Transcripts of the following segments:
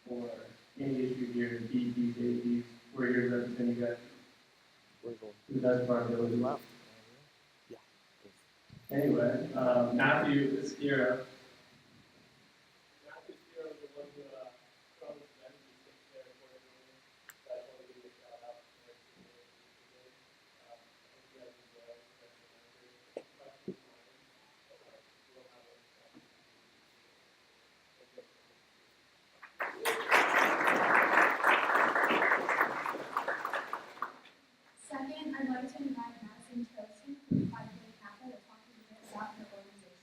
or any issue here, DP, babies, we're here to represent you guys to the best of our ability. Anyway, Matthew is here. Matthew's here is the one who from the event who takes care of affordability. So I just want to give you a shout out for the work you did. I hope you guys enjoy it. Questions, we'll have a Second, I'd like to invite Madison Tosin from Phi Beta Kappa to talk to you about her organization.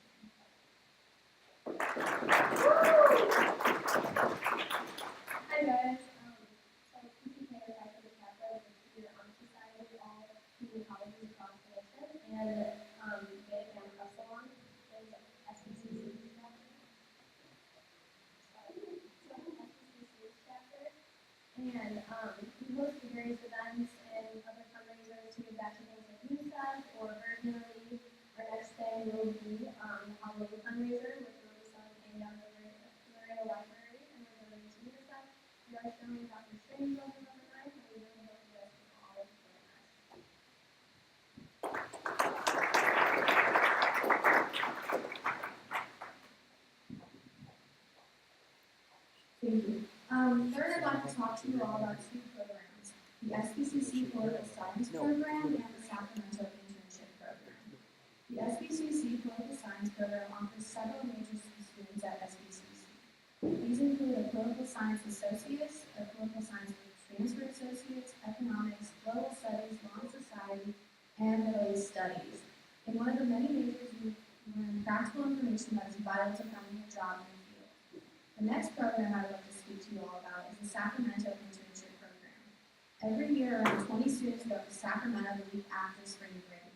Hi guys, so PPK or Phi Beta Kappa is a peer honor society, all community colleges across the district, and Beta Gamma Epsilon is SBCC chapter. And we host various events and other fundraisers to give back to things like UNICEF or Virgin Relief. Our next thing will be the Halloween fundraiser, which will be selling candy out of the Laredo Library, and we're donating to UNICEF. We are showing Dr. Strange on November 9th, and we really hope you guys can all join us. Thank you. Third, I'd like to talk to you all about two programs, the SBCC Political Science Program and the Sacramento Internship Program. The SBCC Political Science Program offers several majors to students at SBCC. These include a Political Science Associates, a Political Science Transfer Associates, Economics, Global Studies, Law and Society, and Middle East Studies. In one of the many majors, we learn practical information that is vital to finding a job in the field. The next program I would like to speak to you all about is the Sacramento Internship Program. Every year, around 20 students go to Sacramento the week after spring break.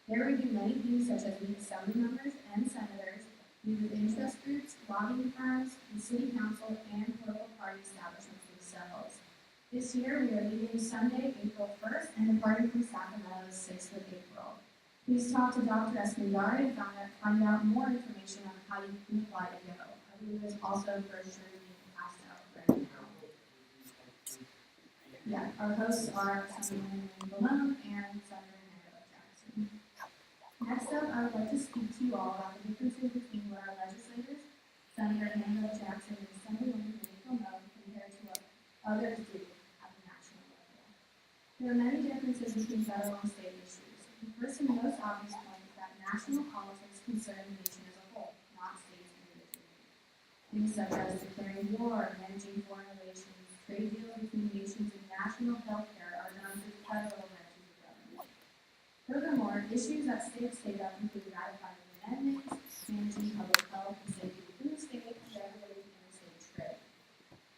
There we do many things such as meet assembly members and senators, meet with interest groups, lobbying firms, the city council, and political party establishments themselves. This year, we are leaving Sunday, April 1st, and departing from Sacramento the 6th of April. Please talk to Dr. Escondari and find out more information on how you can apply to go. I believe there's also a brochure being passed out right now. Yeah, our hosts are Senator Limon and Senator Jackson. Next up, I would like to speak to you all about the differences between what our legislators, Senator Jackson and Assemblywoman Monique compared to what others do at the national level. There are many differences between federal and state issues. The first and most obvious point is that national politics concern the nation as a whole, not states individually. Things such as declaring war, managing foreign relations, trade deals between nations, and national health care are done through federal branches of government. Furthermore, issues that states take up include ratifying amendments, managing public health and safety within the state, and regulating interstate trade.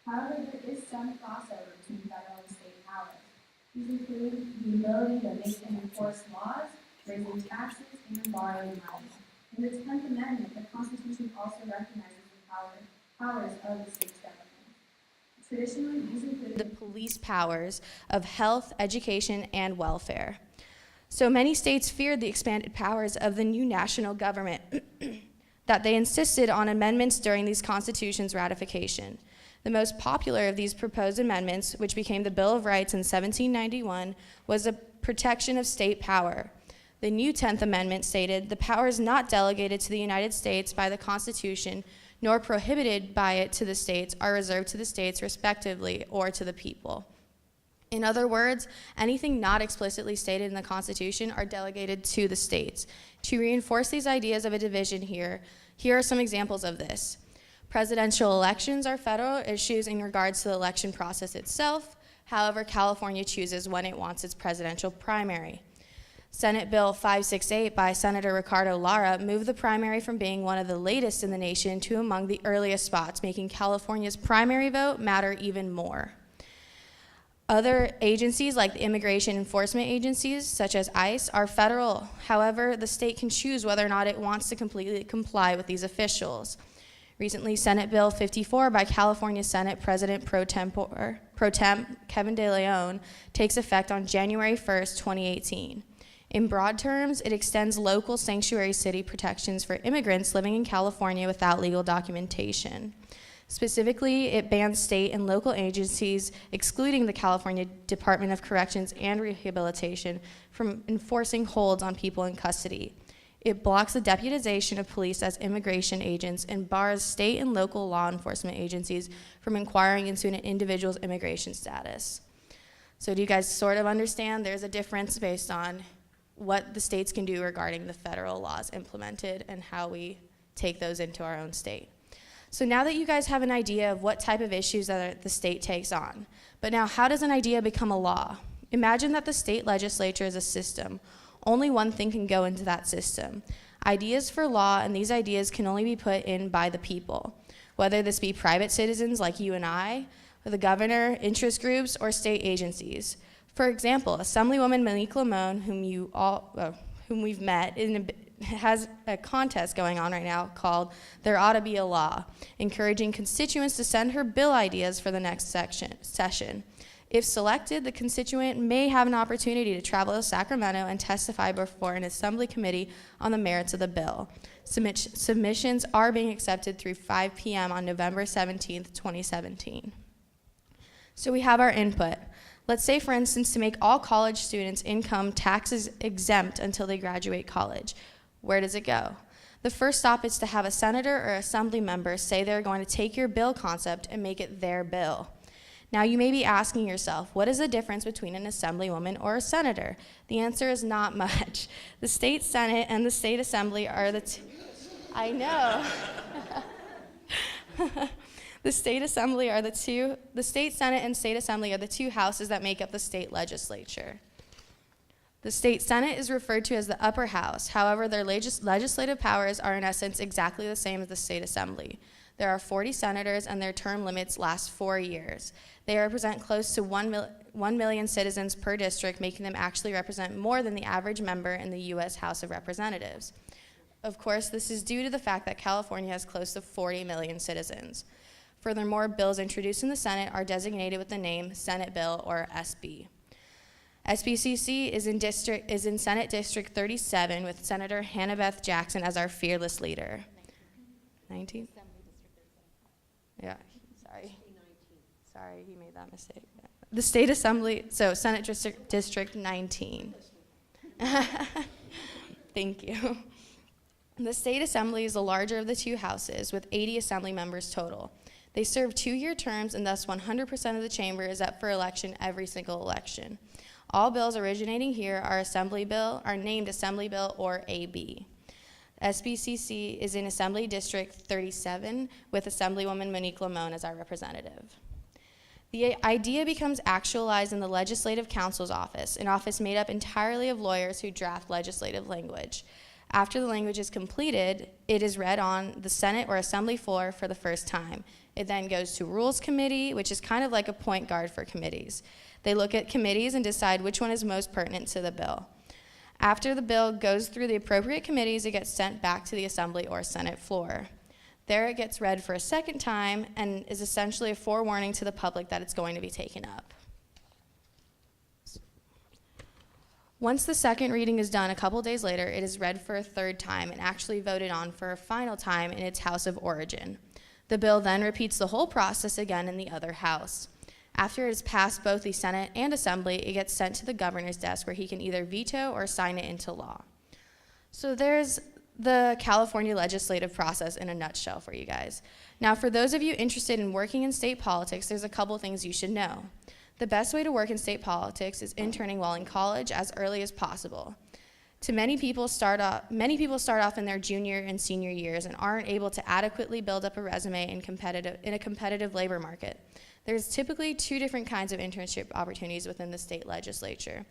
However, there is some crossover between federal and state powers. These include the ability to make and enforce laws, raising taxes, and borrowing money. In the 10th Amendment, the Constitution also recognizes the powers of the state's government. Traditionally, these include the police powers of health, education, and welfare. So many states feared the expanded powers of the new national government that they insisted on amendments during these constitutions' ratification. The most popular of these proposed amendments, which became the Bill of Rights in 1791, was the protection of state power. The new 10th Amendment stated, the powers not delegated to the United States by the Constitution, nor prohibited by it to the states, are reserved to the states respectively, or to the people. In other words, anything not explicitly stated in the Constitution are delegated to the states. To reinforce these ideas of a division here are some examples of this. Presidential elections are federal issues in regards to the election process itself. However, California chooses when it wants its presidential primary. Senate Bill 568 by Senator Ricardo Lara moved the primary from being one of the latest in the nation to among the earliest spots, making California's primary vote matter even more. Other agencies, like the immigration enforcement agencies, such as ICE, are federal. However, the state can choose whether or not it wants to completely comply with these officials. Recently, Senate Bill 54 by California Senate President Pro Tem Kevin De Leon takes effect on January 1st, 2018. In broad terms, it extends local sanctuary city protections for immigrants living in California without legal documentation. Specifically, it bans state and local agencies, excluding the California Department of Corrections and Rehabilitation, from enforcing holds on people in custody. It blocks the deputization of police as immigration agents and bars state and local law enforcement agencies from inquiring into an individual's immigration status. So do you guys sort of understand? There's a difference based on what the states can do regarding the federal laws implemented and how we take those into our own state. So now that you guys have an idea of what type of issues that the state takes on, but now how does an idea become a law? Imagine that the state legislature is a system. Only one thing can go into that system. Ideas for law, and these ideas can only be put in by the people, whether this be private citizens like you and I, or the governor, interest groups, or state agencies. For example, Assemblywoman Monique Limon, whom we've met, has a contest going on right now called There Ought to Be a Law, encouraging constituents to send her bill ideas for the next session. If selected, the constituent may have an opportunity to travel to Sacramento and testify before an assembly committee on the merits of the bill. Submissions are being accepted through 5 p.m. on November 17th, 2017. So we have our input. Let's say, for instance, to make all college students' income taxes exempt until they graduate college. Where does it go? The first stop is to have a senator or assembly member say they're going to take your bill concept and make it their bill. Now you may be asking yourself, what is the difference between an assemblywoman or a senator? The answer is not much. The state senate and the state assembly are the two. I know. The state assembly are the two, the state senate and state assembly are the two houses that make up the state legislature. The state senate is referred to as the upper house. However, their legislative powers are in essence exactly the same as the state assembly. There are 40 senators and their term limits last 4 years. They represent close to 1 million citizens per district, making them actually represent more than the average member in the U.S. House of Representatives. Of course, this is due to the fact that California has close to 40 million citizens. Furthermore, bills introduced in the Senate are designated with the name Senate Bill or SB. SBCC is in Senate District 37 with Senator Beth Jackson as our fearless leader. 19? Yeah, sorry. Sorry, he made that mistake. The State Assembly, so Senate District 19. Thank you. The State Assembly is the larger of the two houses with 80 assembly members total. They serve 2-year terms, and thus 100% of the chamber is up for election every single election. All bills originating here are named Assembly Bill or AB. SBCC is in Assembly District 37 with Assemblywoman Monique Limon as our representative. The idea becomes actualized in the Legislative Counsel's office, an office made up entirely of lawyers who draft legislative language. After the language is completed, it is read on the Senate or Assembly floor for the first time. It then goes to Rules Committee, which is kind of like a point guard for committees. They look at committees and decide which one is most pertinent to the bill. After the bill goes through the appropriate committees, it gets sent back to the Assembly or Senate floor. There it gets read for a second time and is essentially a forewarning to the public that it's going to be taken up. Once the second reading is done a couple days later, it is read for a third time and actually voted on for a final time in its house of origin. The bill then repeats the whole process again in the other house. After it has passed both the Senate and Assembly, it gets sent to the governor's desk where he can either veto or sign it into law. So there's the California legislative process in a nutshell for you guys. Now, for those of you interested in working in state politics, there's a couple things you should know. The best way to work in state politics is interning while in college as early as possible. Many people start off in their junior and senior years and aren't able to adequately build up a resume in a competitive labor market. There's typically 2 different kinds of internship opportunities within the state legislature.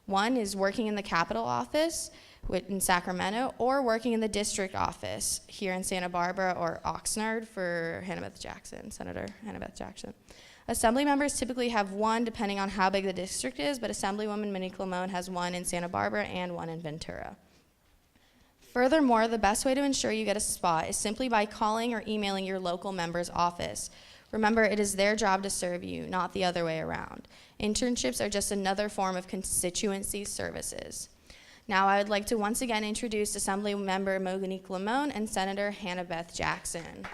One is working in the Capitol office in Sacramento, or working in the district office here in Santa Barbara or Oxnard for Senator Beth Jackson. Assembly members typically have 1 depending on how big the district is, but Assemblywoman Monique Limon has 1 in Santa Barbara and 1 in Ventura. Furthermore, the best way to ensure you get a spot is simply by calling or emailing your local member's office. Remember, it is their job to serve you, not the other way around. Internships are just another form of constituency services. Now I would like to once again introduce Assembly Member Monique Limon and Senator Beth Jackson.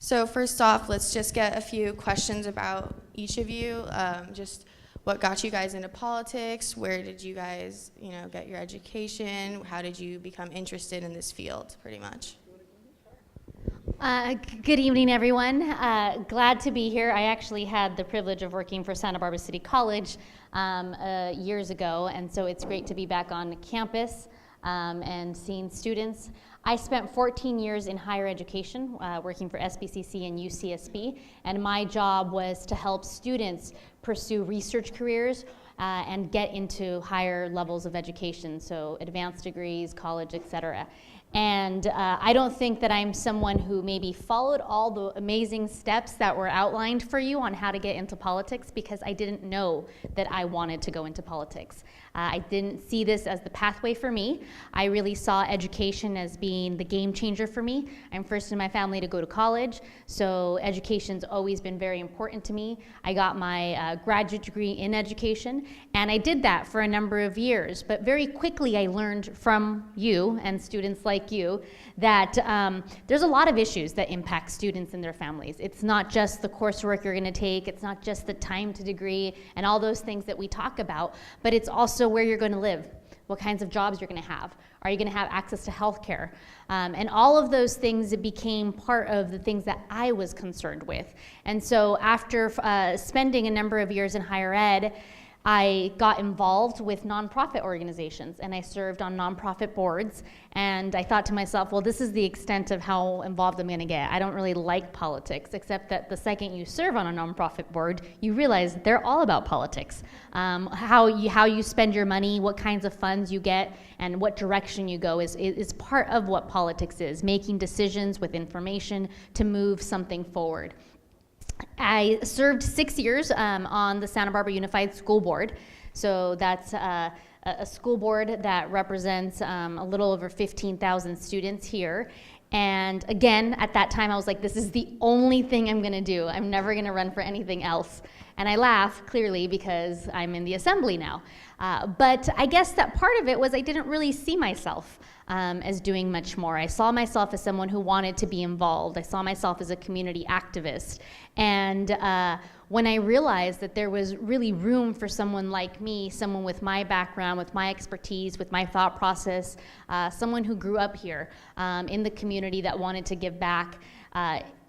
So first off, let's just get a few questions about each of you. Just what got you guys into politics? Where did you guys, get your education? How did you become interested in this field, pretty much? Good evening, everyone. Glad to be here. I actually had the privilege of working for Santa Barbara City College years ago, and so it's great to be back on campus and seeing students. I spent 14 years in higher education, working for SBCC and UCSB, and my job was to help students pursue research careers and get into higher levels of education, so advanced degrees, college, etc. And I don't think that I'm someone who maybe followed all the amazing steps that were outlined for you on how to get into politics, because I didn't know that I wanted to go into politics. I didn't see this as the pathway for me. I really saw education as being the game changer for me. I'm first in my family to go to college, so education's always been very important to me. I got my graduate degree in education, and I did that for a number of years. But very quickly I learned from you and students like you that there's a lot of issues that impact students and their families. It's not just the coursework you're going to take, it's not just the time to degree and all those things that we talk about, but it's also where you're going to live, what kinds of jobs you're going to have. Are you going to have access to health care? And all of those things became part of the things that I was concerned with. And so after spending a number of years in higher ed, I got involved with nonprofit organizations, and I served on nonprofit boards, and I thought to myself, well, this is the extent of how involved I'm going to get. I don't really like politics, except that the second you serve on a nonprofit board, you realize they're all about politics. How you spend your money, what kinds of funds you get, and what direction you go is part of what politics is, making decisions with information to move something forward. I served 6 years on the Santa Barbara Unified School Board. So that's a school board that represents a little over 15,000 students here. And again, at that time, I was like, this is the only thing I'm going to do. I'm never going to run for anything else. And I laugh, clearly, because I'm in the assembly now. But I guess that part of it was I didn't really see myself as doing much more. I saw myself as someone who wanted to be involved. I saw myself as a community activist. And when I realized that there was really room for someone like me, someone with my background, with my expertise, with my thought process, someone who grew up here in the community that wanted to give back,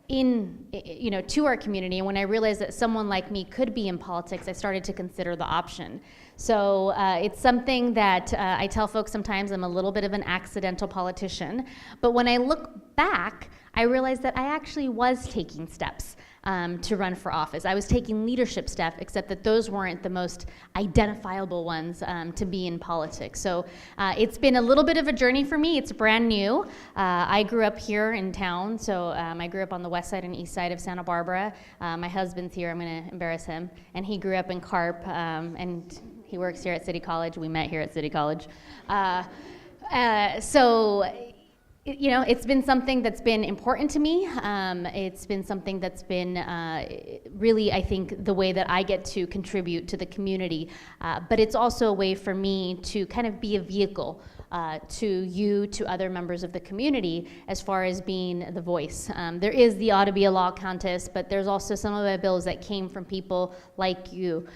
to our community, and when I realized that someone like me could be in politics, I started to consider the option. So it's something that I tell folks sometimes I'm a little bit of an accidental politician, but when I look back, I realized that I actually was taking steps to run for office. I was taking leadership steps, except that those weren't the most identifiable ones to be in politics. So it's been a little bit of a journey for me. It's brand new. I grew up here in town, so I grew up on the west side and east side of Santa Barbara. My husband's here, I'm going to embarrass him, and he grew up in Carp, and he works here at City College. We met here at City College. It's been something that's been important to me. It's been something that's been really, I think, the way that I get to contribute to the community. But it's also a way for me to kind of be a vehicle to other members of the community as far as being the voice. There is the Ought to Be a Law contest, but there's also some of my bills that came from people like you,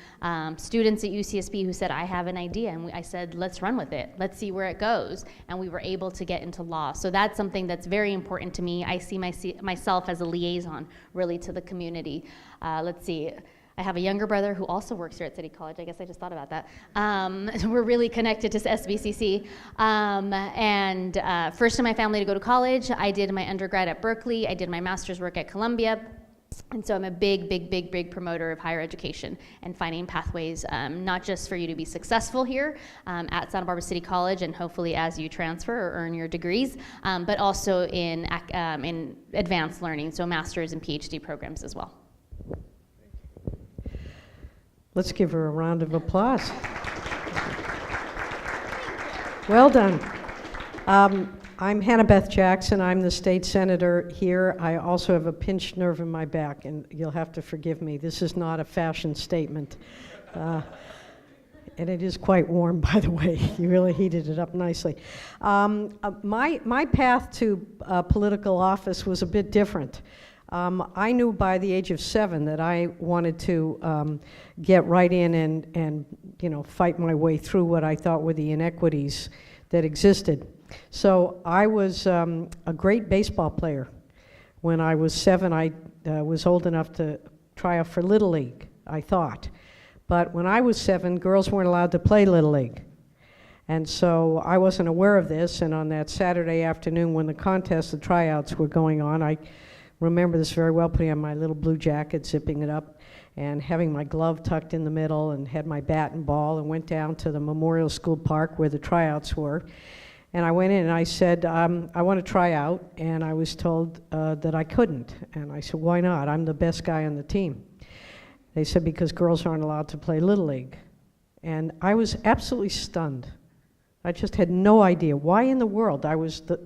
students at UCSB who said, I have an idea, and I said, let's run with it. Let's see where it goes. And we were able to get into law. So that's something that's very important to me. I see myself as a liaison, really, to the community. Let's see. I have a younger brother who also works here at City College. I guess I just thought about that. We're really connected to SBCC. First in my family to go to college, I did my undergrad at Berkeley. I did my master's work at Columbia. And so I'm a big promoter of higher education and finding pathways, not just for you to be successful here at Santa Barbara City College and hopefully as you transfer or earn your degrees, but also in advanced learning, so master's and PhD programs as well. Let's give her a round of applause. Well done. I'm Hannah Beth Jackson. I'm the state senator here. I also have a pinched nerve in my back, and you'll have to forgive me. This is not a fashion statement. And it is quite warm, by the way. You really heated it up nicely. My path to political office was a bit different. I knew by the age of 7 that I wanted to get right in and fight my way through what I thought were the inequities that existed. So I was a great baseball player. When I was 7, I was old enough to try out for Little League, I thought. But when I was 7, girls weren't allowed to play Little League. And so I wasn't aware of this, and on that Saturday afternoon when the contest, the tryouts were going on, I remember this very well, putting on my little blue jacket, zipping it up, and having my glove tucked in the middle, and had my bat and ball, and went down to the Memorial School Park where the tryouts were. And I went in and I said, I want to try out, and I was told that I couldn't. And I said, why not? I'm the best guy on the team. They said, because girls aren't allowed to play Little League. And I was absolutely stunned. I just had no idea. Why in the world? I was a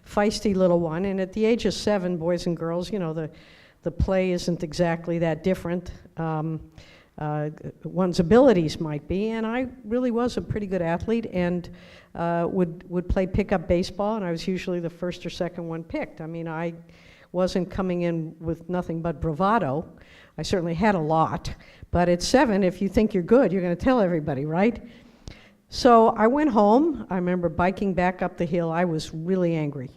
feisty little one, and at the age of 7, boys and girls, the play isn't exactly that different. One's abilities might be, and I really was a pretty good athlete, and would play pickup baseball, and I was usually the first or second one picked. I mean, I wasn't coming in with nothing but bravado. I certainly had a lot, but at 7, if you think you're good, you're going to tell everybody, right? So I went home. I remember biking back up the hill. I was really angry.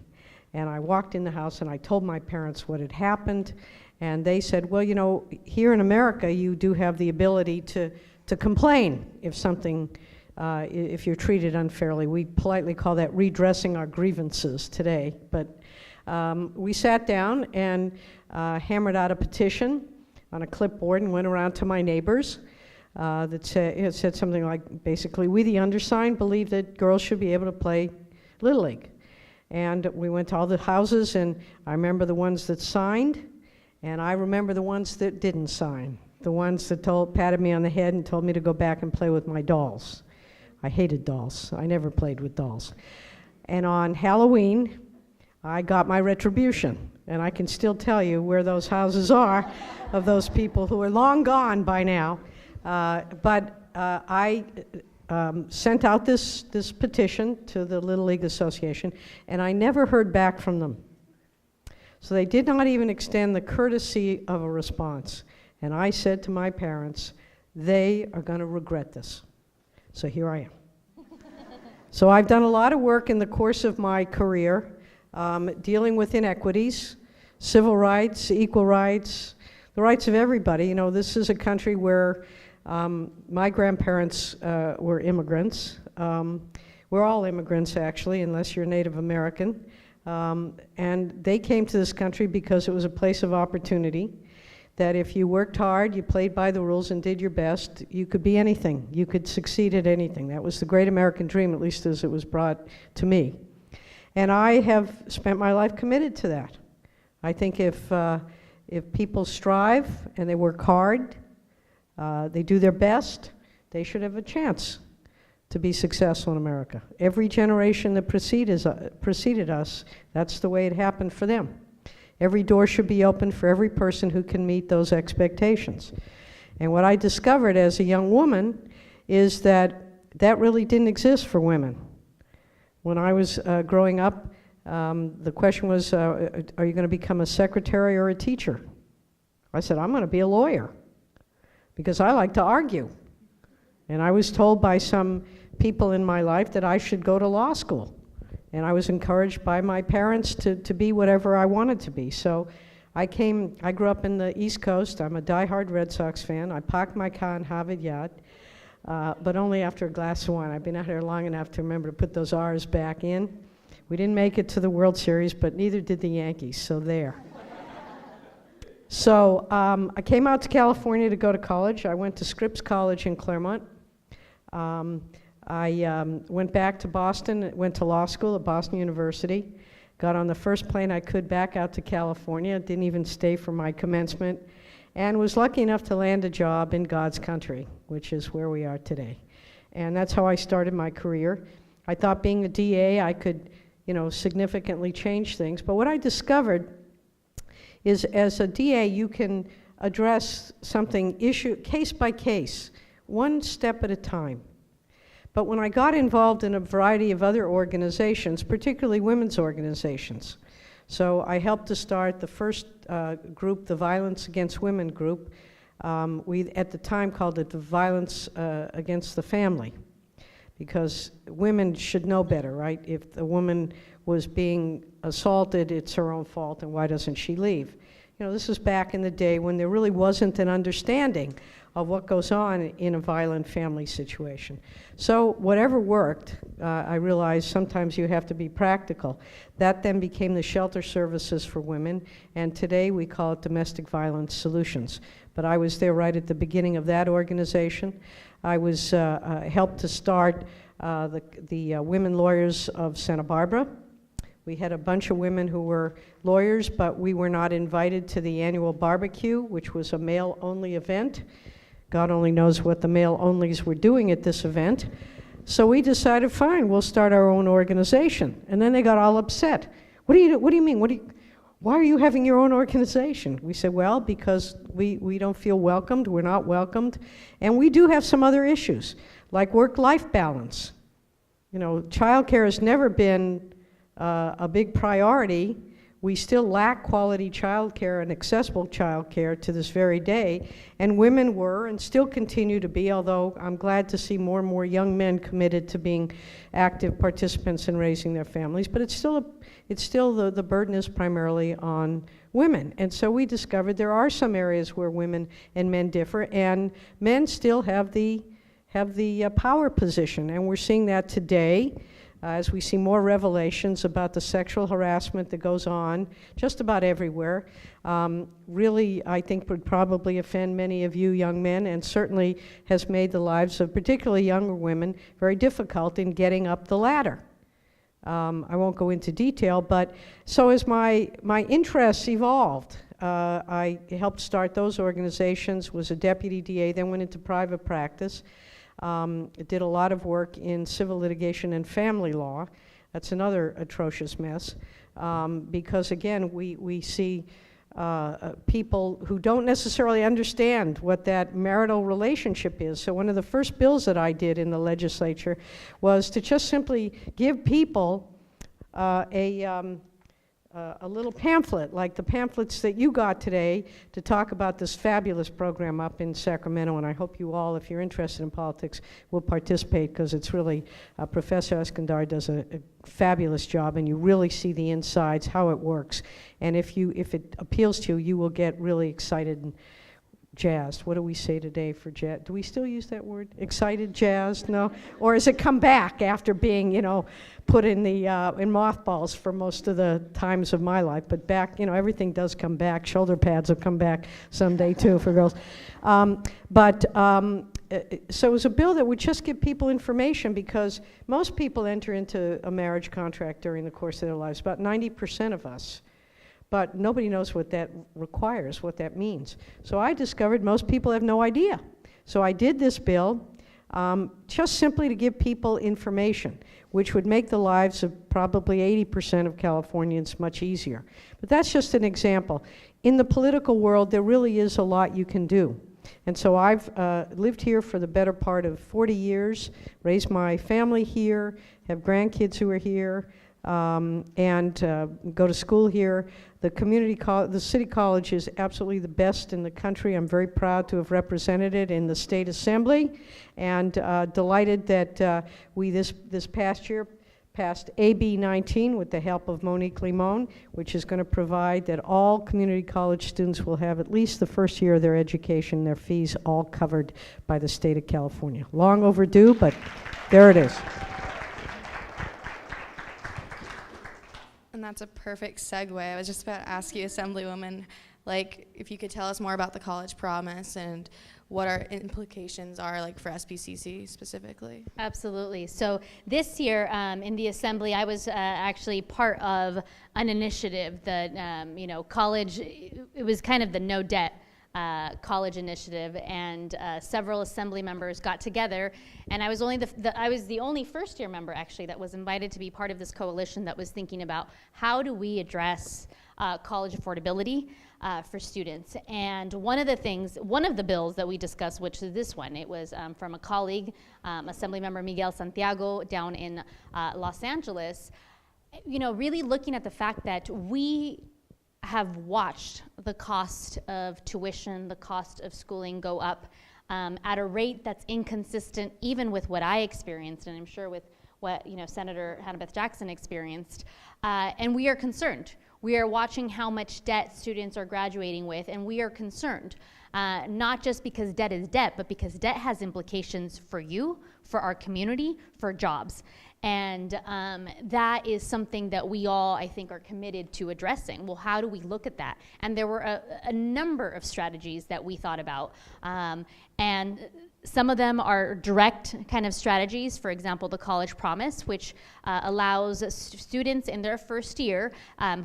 And I walked in the house and I told my parents what had happened. And they said, well, here in America, you do have the ability to complain if something, if you're treated unfairly. We politely call that redressing our grievances today. But we sat down and hammered out a petition on a clipboard and went around to my neighbors. It said something like, basically, we the undersigned believe that girls should be able to play Little League. And we went to all the houses, and I remember the ones that signed, and I remember the ones that didn't sign. The ones that patted me on the head and told me to go back and play with my dolls. I hated dolls. I never played with dolls. And on Halloween, I got my retribution. And I can still tell you where those houses are of those people who are long gone by now. I sent out this petition to the Little League Association, and I never heard back from them. So they did not even extend the courtesy of a response. And I said to my parents, they are going to regret this. So here I am. So I've done a lot of work in the course of my career, dealing with inequities, civil rights, equal rights, the rights of everybody. This is a country where my grandparents were immigrants. We're all immigrants, actually, unless you're Native American. And they came to this country because it was a place of opportunity, that if you worked hard, you played by the rules and did your best, you could be anything. You could succeed at anything. That was the great American dream, at least as it was brought to me. And I have spent my life committed to that. I think if people strive and they work hard, they do their best, they should have a chance to be successful in America. Every generation that preceded us, that's the way it happened for them. Every door should be open for every person who can meet those expectations. And what I discovered as a young woman is that really didn't exist for women. When I was growing up, the question was, are you going to become a secretary or a teacher? I said, I'm going to be a lawyer, because I like to argue. And I was told by some people in my life that I should go to law school. And I was encouraged by my parents to be whatever I wanted to be. So I grew up in the East Coast. I'm a diehard Red Sox fan. I parked my car in Harvard Yard, but only after a glass of wine. I've been out here long enough to remember to put those R's back in. We didn't make it to the World Series, but neither did the Yankees, so there. So I came out to California to go to college. I went to Scripps College in Claremont. I went back to Boston, went to law school at Boston University, got on the first plane I could back out to California, didn't even stay for my commencement, and was lucky enough to land a job in God's country, which is where we are today. And that's how I started my career. I thought being a DA, I could, significantly change things. But what I discovered is as a DA, you can address something case by case, one step at a time. But when I got involved in a variety of other organizations, particularly women's organizations, So I helped to start the first group, the Violence Against Women group. We at the time called it the Violence Against the Family, because women should know better, right? If the woman was being assaulted, it's her own fault, and why doesn't she leave? You know, this is back in the day when there really wasn't an understanding of what goes on in a violent family situation. So whatever worked, I realized sometimes you have to be practical. That then became the Shelter Services for Women, and today we call it Domestic Violence Solutions. But I was there right at the beginning of that organization. I was helped to start the Women Lawyers of Santa Barbara. We had a bunch of women who were lawyers, but we were not invited to the annual barbecue, which was a male-only event. God only knows what the male-onlys were doing at this event. So we decided, fine, we'll start our own organization. And then they got all upset. What do you mean? Why are you having your own organization? We said, well, because we don't feel welcomed, we're not welcomed, and we do have some other issues, like work-life balance. You know, childcare has never been a big priority. We still lack quality childcare and accessible childcare to this very day, and women were and still continue to be, although I'm glad to see more and more young men committed to being active participants in raising their families, but it's still the burden is primarily on women. And so we discovered there are some areas where women and men differ, and men still have the power position, and we're seeing that today. As we see more revelations about the sexual harassment that goes on just about everywhere, really, I think would probably offend many of you young men, and certainly has made the lives of particularly younger women very difficult in getting up the ladder. I won't go into detail, but so as my interests evolved, I helped start those organizations, was a deputy DA, then went into private practice. Did a lot of work in civil litigation and family law. That's another atrocious mess, because again, we see people who don't necessarily understand what that marital relationship is. So one of the first bills that I did in the legislature was to just simply give people a little pamphlet, like the pamphlets that you got today, to talk about this fabulous program up in Sacramento, and I hope you all, if you're interested in politics, will participate, because it's really, Professor Escondar does a fabulous job, and you really see the insides, how it works, and if it appeals to you, you will get really excited and jazzed. What do we say today for jazz? Do we still use that word? Excited, jazzed? No? Or has it come back after being, put in the in mothballs for most of the times of my life? But back, everything does come back. Shoulder pads will come back someday too for girls. So it was a bill that would just give people information, because most people enter into a marriage contract during the course of their lives, about 90% of us. But nobody knows what that requires, what that means. So I discovered most people have no idea. So I did this bill just simply to give people information, which would make the lives of probably 80% of Californians much easier. But that's just an example. In the political world, there really is a lot you can do. And so I've lived here for the better part of 40 years, raised my family here, have grandkids who are here, and go to school here. The city college is absolutely the best in the country. I'm very proud to have represented it in the state assembly, and delighted that we this past year passed AB 19 with the help of Monique Limon, which is going to provide that all community college students will have at least the first year of their education, their fees all covered by the state of California. Long overdue, but there it is. And that's a perfect segue. I was just about to ask you, Assemblywoman, if you could tell us more about the College Promise and what our implications are, for SBCC specifically. Absolutely. So this year in the Assembly, I was actually part of an initiative that, college, it was kind of the no debt college initiative, and several Assembly members got together, and I was the only first-year member actually that was invited to be part of this coalition that was thinking about how do we address college affordability for students. And one of the bills that we discussed, which is this one, it was from a colleague, Assemblymember Miguel Santiago down in Los Angeles, really looking at the fact that we have watched the cost of tuition, the cost of schooling go up at a rate that's inconsistent even with what I experienced, and I'm sure with what Senator Hannah Beth Jackson experienced, and we are concerned. We are watching how much debt students are graduating with, and we are concerned, not just because debt is debt, but because debt has implications for you, for our community, for jobs. And that is something that we all, I think, are committed to addressing. Well, how do we look at that? And there were a number of strategies that we thought about. And some of them are direct kind of strategies. For example, the College Promise, which allows students in their first year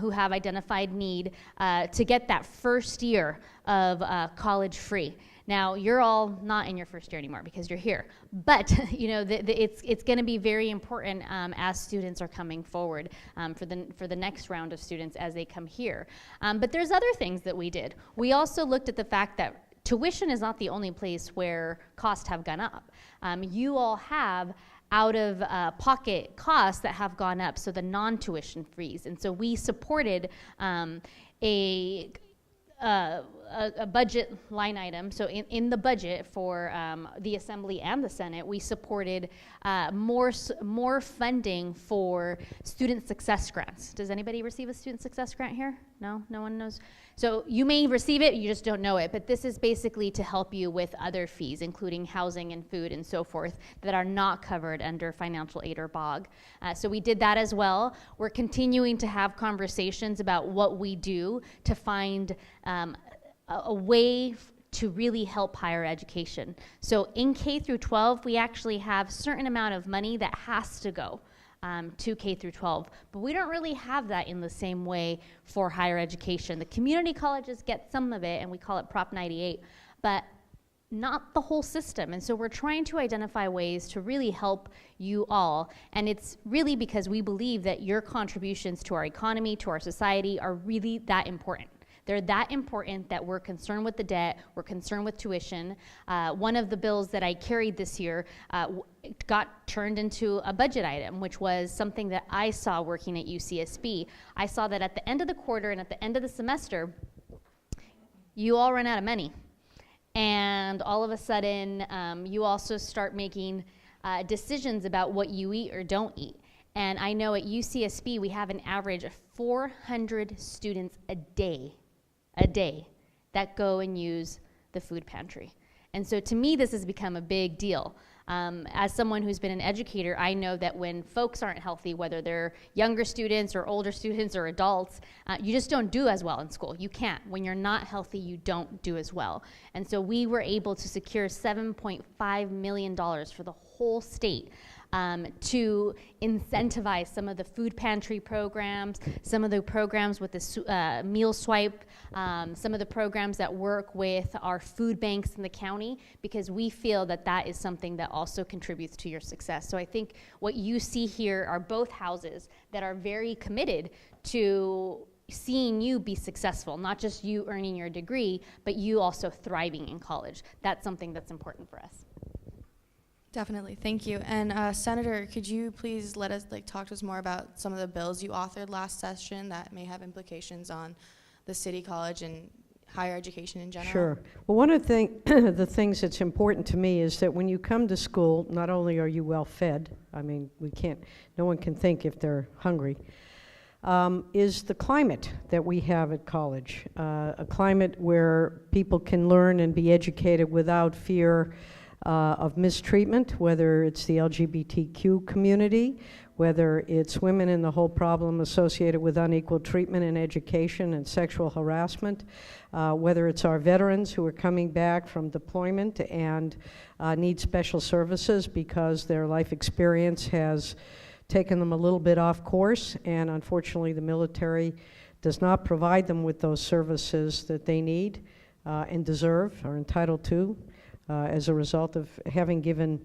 who have identified need to get that first year of college free. Now, you're all not in your first year anymore because you're here, but it's going to be very important as students are coming forward for the next round of students as they come here. But there's other things that we did. We also looked at the fact that tuition is not the only place where costs have gone up. You all have out-of-pocket costs that have gone up, so the non-tuition fees, and so we supported a budget line item. So in the budget for the Assembly and the Senate, we supported more funding for student success grants. Does anybody receive a student success grant here? No? No one knows? So you may receive it, you just don't know it, but this is basically to help you with other fees, including housing and food and so forth, that are not covered under financial aid or BOG. So we did that as well. We're continuing to have conversations about what we do to find a way to really help higher education. So in K through 12, we actually have a certain amount of money that has to go to K through 12, but we don't really have that in the same way for higher education. The community colleges get some of it, and we call it Prop 98, but not the whole system. And so we're trying to identify ways to really help you all. And it's really because we believe that your contributions to our economy, to our society, are really that important. They're that important that we're concerned with the debt, we're concerned with tuition. One of the bills that I carried this year got turned into a budget item, which was something that I saw working at UCSB. I saw that at the end of the quarter and at the end of the semester, you all run out of money. And all of a sudden, you also start making decisions about what you eat or don't eat. And I know at UCSB, we have an average of 400 students a day that go and use the food pantry. And so to me, this has become a big deal. As someone who's been an educator, I know that when folks aren't healthy, whether they're younger students or older students or adults, you just don't do as well in school. You can't. When you're not healthy, you don't do as well. And so we were able to secure $7.5 million for the whole state to incentivize some of the food pantry programs, some of the programs with the meal swipe, some of the programs that work with our food banks in the county, because we feel that that is something that also contributes to your success. So I think what you see here are both houses that are very committed to seeing you be successful, not just you earning your degree, but you also thriving in college. That's something that's important for us. Definitely, thank you. And Senator, could you please let us talk to us more about some of the bills you authored last session that may have implications on the city college and higher education in general? Sure. Well, one of the things that's important to me is that when you come to school, not only are you well fed, I mean, no one can think if they're hungry, is the climate that we have at college, a climate where people can learn and be educated without fear of mistreatment, whether it's the LGBTQ community, whether it's women and the whole problem associated with unequal treatment in education and sexual harassment, whether it's our veterans who are coming back from deployment and need special services because their life experience has taken them a little bit off course, and unfortunately the military does not provide them with those services that they need and deserve, are entitled to, as a result of having given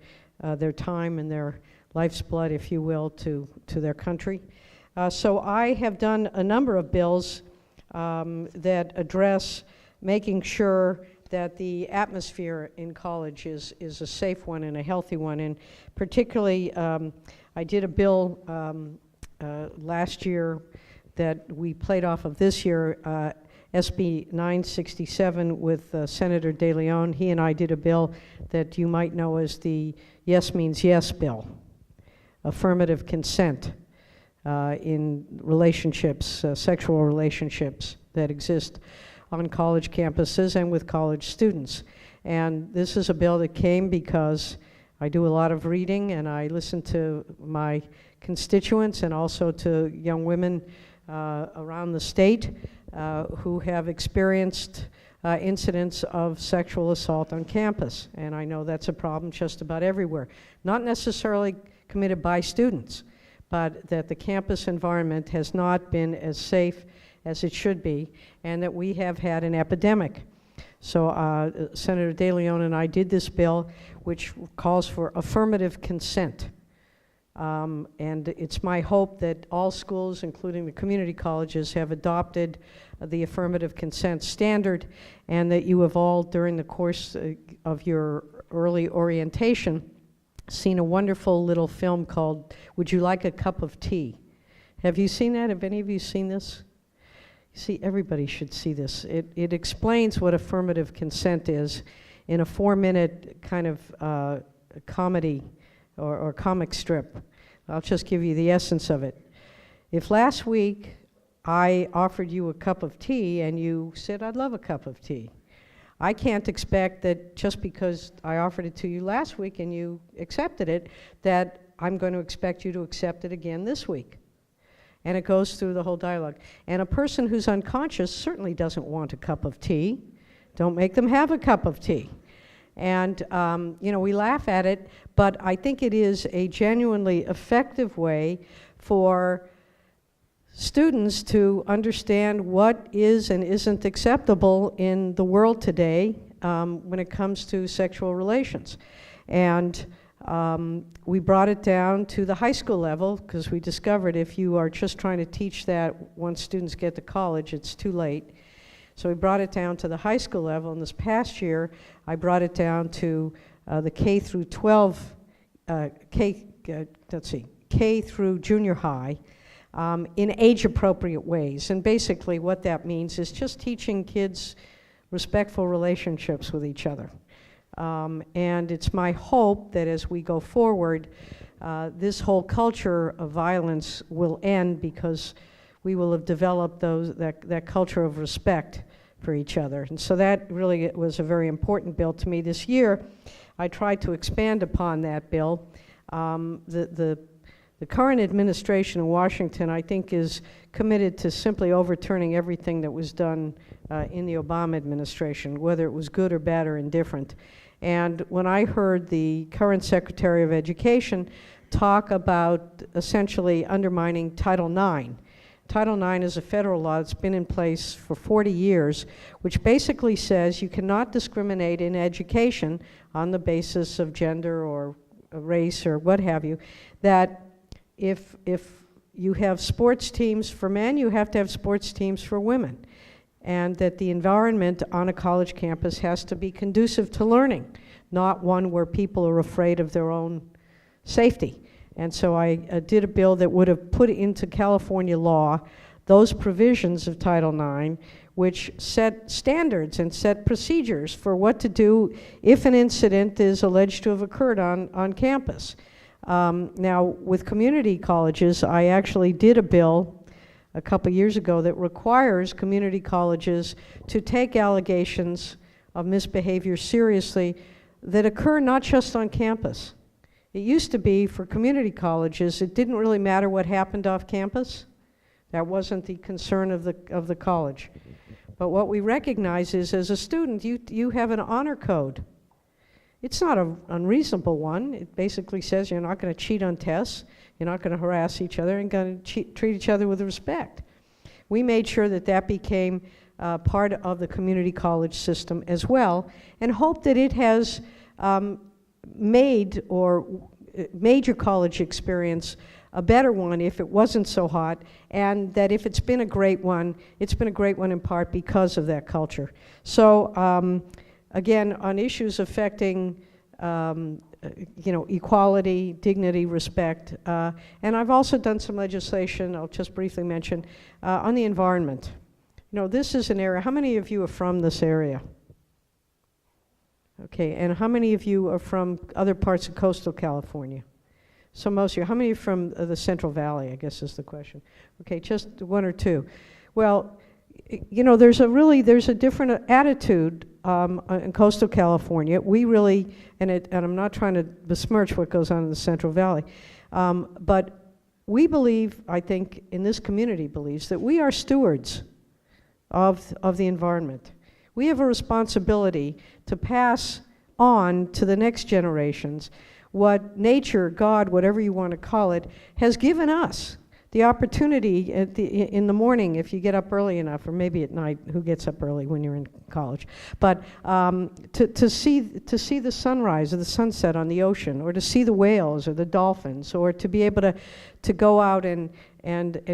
their time and their life's blood, if you will, to their country. So I have done a number of bills that address making sure that the atmosphere in college is a safe one and a healthy one. And particularly, I did a bill last year that we played off of this year, SB 967 with Senator De Leon. He and I did a bill that you might know as the Yes Means Yes bill, affirmative consent in relationships, sexual relationships that exist on college campuses and with college students. And this is a bill that came because I do a lot of reading and I listen to my constituents and also to young women around the state who have experienced incidents of sexual assault on campus. And I know that's a problem just about everywhere. Not necessarily committed by students, but that the campus environment has not been as safe as it should be, and that we have had an epidemic. So Senator De Leon and I did this bill which calls for affirmative consent. And it's my hope that all schools, including the community colleges, have adopted the affirmative consent standard, and that you have all, during the course of your early orientation, seen a wonderful little film called Would You Like a Cup of Tea? Have you seen that? Have any of you seen this? See, everybody should see this. It explains what affirmative consent is in a 4-minute kind of comedy or comic strip. I'll just give you the essence of it. If last week I offered you a cup of tea and you said, I'd love a cup of tea, I can't expect that just because I offered it to you last week and you accepted it, that I'm going to expect you to accept it again this week. And it goes through the whole dialogue. And a person who's unconscious certainly doesn't want a cup of tea. Don't make them have a cup of tea. And, you know, we laugh at it, but I think it is a genuinely effective way for students to understand what is and isn't acceptable in the world today when it comes to sexual relations. And we brought it down to the high school level because we discovered if you are just trying to teach that once students get to college, it's too late. So we brought it down to the high school level, and this past year I brought it down to the K through 12, K through junior high in age-appropriate ways. And basically what that means is just teaching kids respectful relationships with each other. And it's my hope that as we go forward, this whole culture of violence will end because we will have developed that culture of respect for each other. And so that really was a very important bill to me. This year, I tried to expand upon that bill. The current administration in Washington, I think, is committed to simply overturning everything that was done in the Obama administration, whether it was good or bad or indifferent. And when I heard the current Secretary of Education talk about essentially undermining Title IX, Title IX is a federal law that's been in place for 40 years, which basically says you cannot discriminate in education on the basis of gender or race or what have you, that if you have sports teams for men, you have to have sports teams for women, and that the environment on a college campus has to be conducive to learning, not one where people are afraid of their own safety. And so I did a bill that would have put into California law those provisions of Title IX which set standards and set procedures for what to do if an incident is alleged to have occurred on campus. Now, with community colleges, I actually did a bill a couple years ago that requires community colleges to take allegations of misbehavior seriously that occur not just on campus. It used to be for community colleges, it didn't really matter what happened off campus. That wasn't the concern of the college. But what we recognize is, as a student, you have an honor code. It's not an unreasonable one. It basically says you're not going to cheat on tests, you're not going to harass each other, and going to treat each other with respect. We made sure that that became part of the community college system as well, and hope that it has made your college experience a better one if it wasn't so hot, and that if it's been a great one, it's been a great one in part because of that culture. So again, on issues affecting equality, dignity, respect. And I've also done some legislation, I'll just briefly mention, on the environment. This is an area, how many of you are from this area? Okay, and how many of you are from other parts of coastal California? So most of you. How many are from the Central Valley, I guess is the question. Okay, just one or two. Well, there's a different attitude in coastal California. We really, and I'm not trying to besmirch what goes on in the Central Valley, but we believe, I think, in this community believes, that we are stewards of the environment. We have a responsibility to pass on to the next generations what nature, God, whatever you want to call it, has given us. The opportunity in the morning, if you get up early enough, or maybe at night, who gets up early when you're in college, but to see the sunrise or the sunset on the ocean, or to see the whales or the dolphins, or to be able to go out and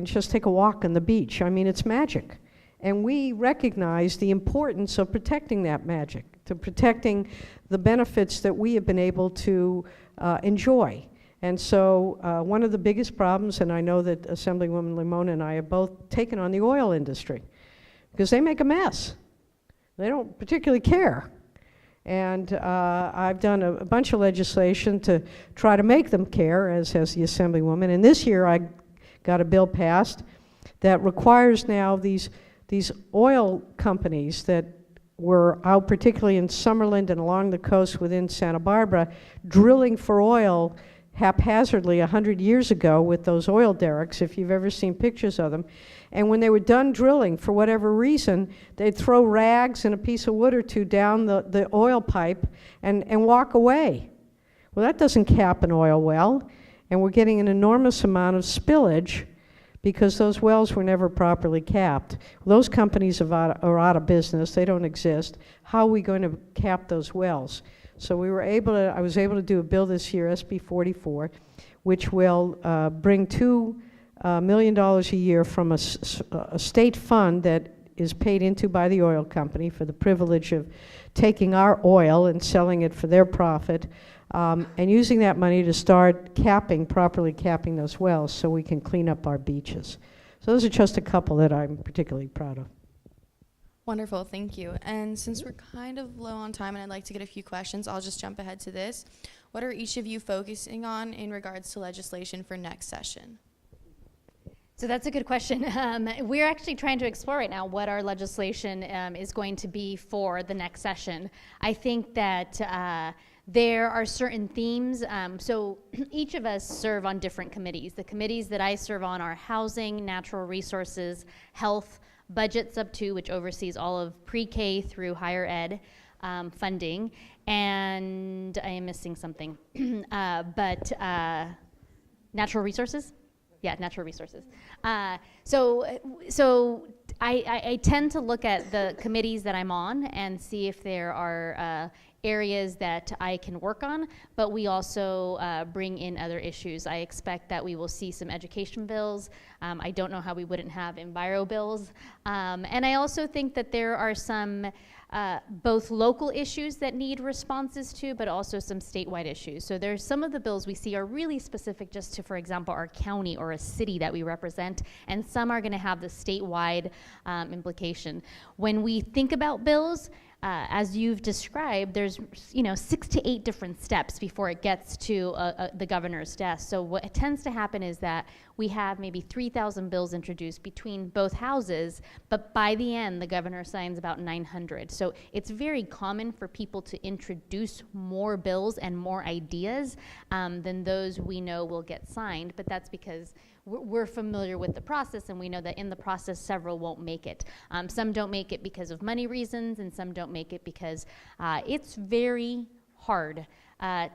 just take a walk on the beach. I mean, it's magic. And we recognize the importance of protecting that magic, to protecting the benefits that we have been able to enjoy. And so one of the biggest problems, and I know that Assemblywoman Limon and I have both taken on the oil industry, because they make a mess. They don't particularly care. And I've done a bunch of legislation to try to make them care, as has the Assemblywoman. And this year I got a bill passed that requires now these oil companies that were out, particularly in Summerlin and along the coast within Santa Barbara, drilling for oil haphazardly 100 years ago with those oil derricks, if you've ever seen pictures of them. And when they were done drilling, for whatever reason, they'd throw rags and a piece of wood or two down the oil pipe and walk away. Well, that doesn't cap an oil well, and we're getting an enormous amount of spillage because those wells were never properly capped. Those companies are out of business. They don't exist. How are we going to cap those wells? So I was able to do a bill this year, SB 44, which will bring $2 million a year from a state fund that is paid into by the oil company for the privilege of taking our oil and selling it for their profit, and using that money to start properly capping those wells so we can clean up our beaches. So those are just a couple that I'm particularly proud of. Wonderful, thank you. And since we're kind of low on time and I'd like to get a few questions, I'll just jump ahead to this. What are each of you focusing on in regards to legislation for next session? So that's a good question. We're actually trying to explore right now what our legislation is going to be for the next session. I think that there are certain themes. So each of us serve on different committees. The committees that I serve on are housing, natural resources, health, budget sub 2, which oversees all of pre-K through higher ed funding, and I am missing something, but natural resources? Yeah, natural resources. So I tend to look at the committees that I'm on and see if there are areas that I can work on, but we also bring in other issues. I expect that we will see some education bills. I don't know how we wouldn't have enviro bills. And I also think that there are some both local issues that need responses to, but also some statewide issues. So there's some of the bills we see are really specific just to, for example, our county or a city that we represent, and some are gonna have the statewide implication. When we think about bills, as you've described, there's 6 to 8 different steps before it gets to the governor's desk. So what tends to happen is that we have maybe 3,000 bills introduced between both houses, but by the end, the governor signs about 900. So it's very common for people to introduce more bills and more ideas than those we know will get signed, but that's because we're familiar with the process, and we know that in the process, several won't make it. Some don't make it because of money reasons, and some don't make it because it's very hard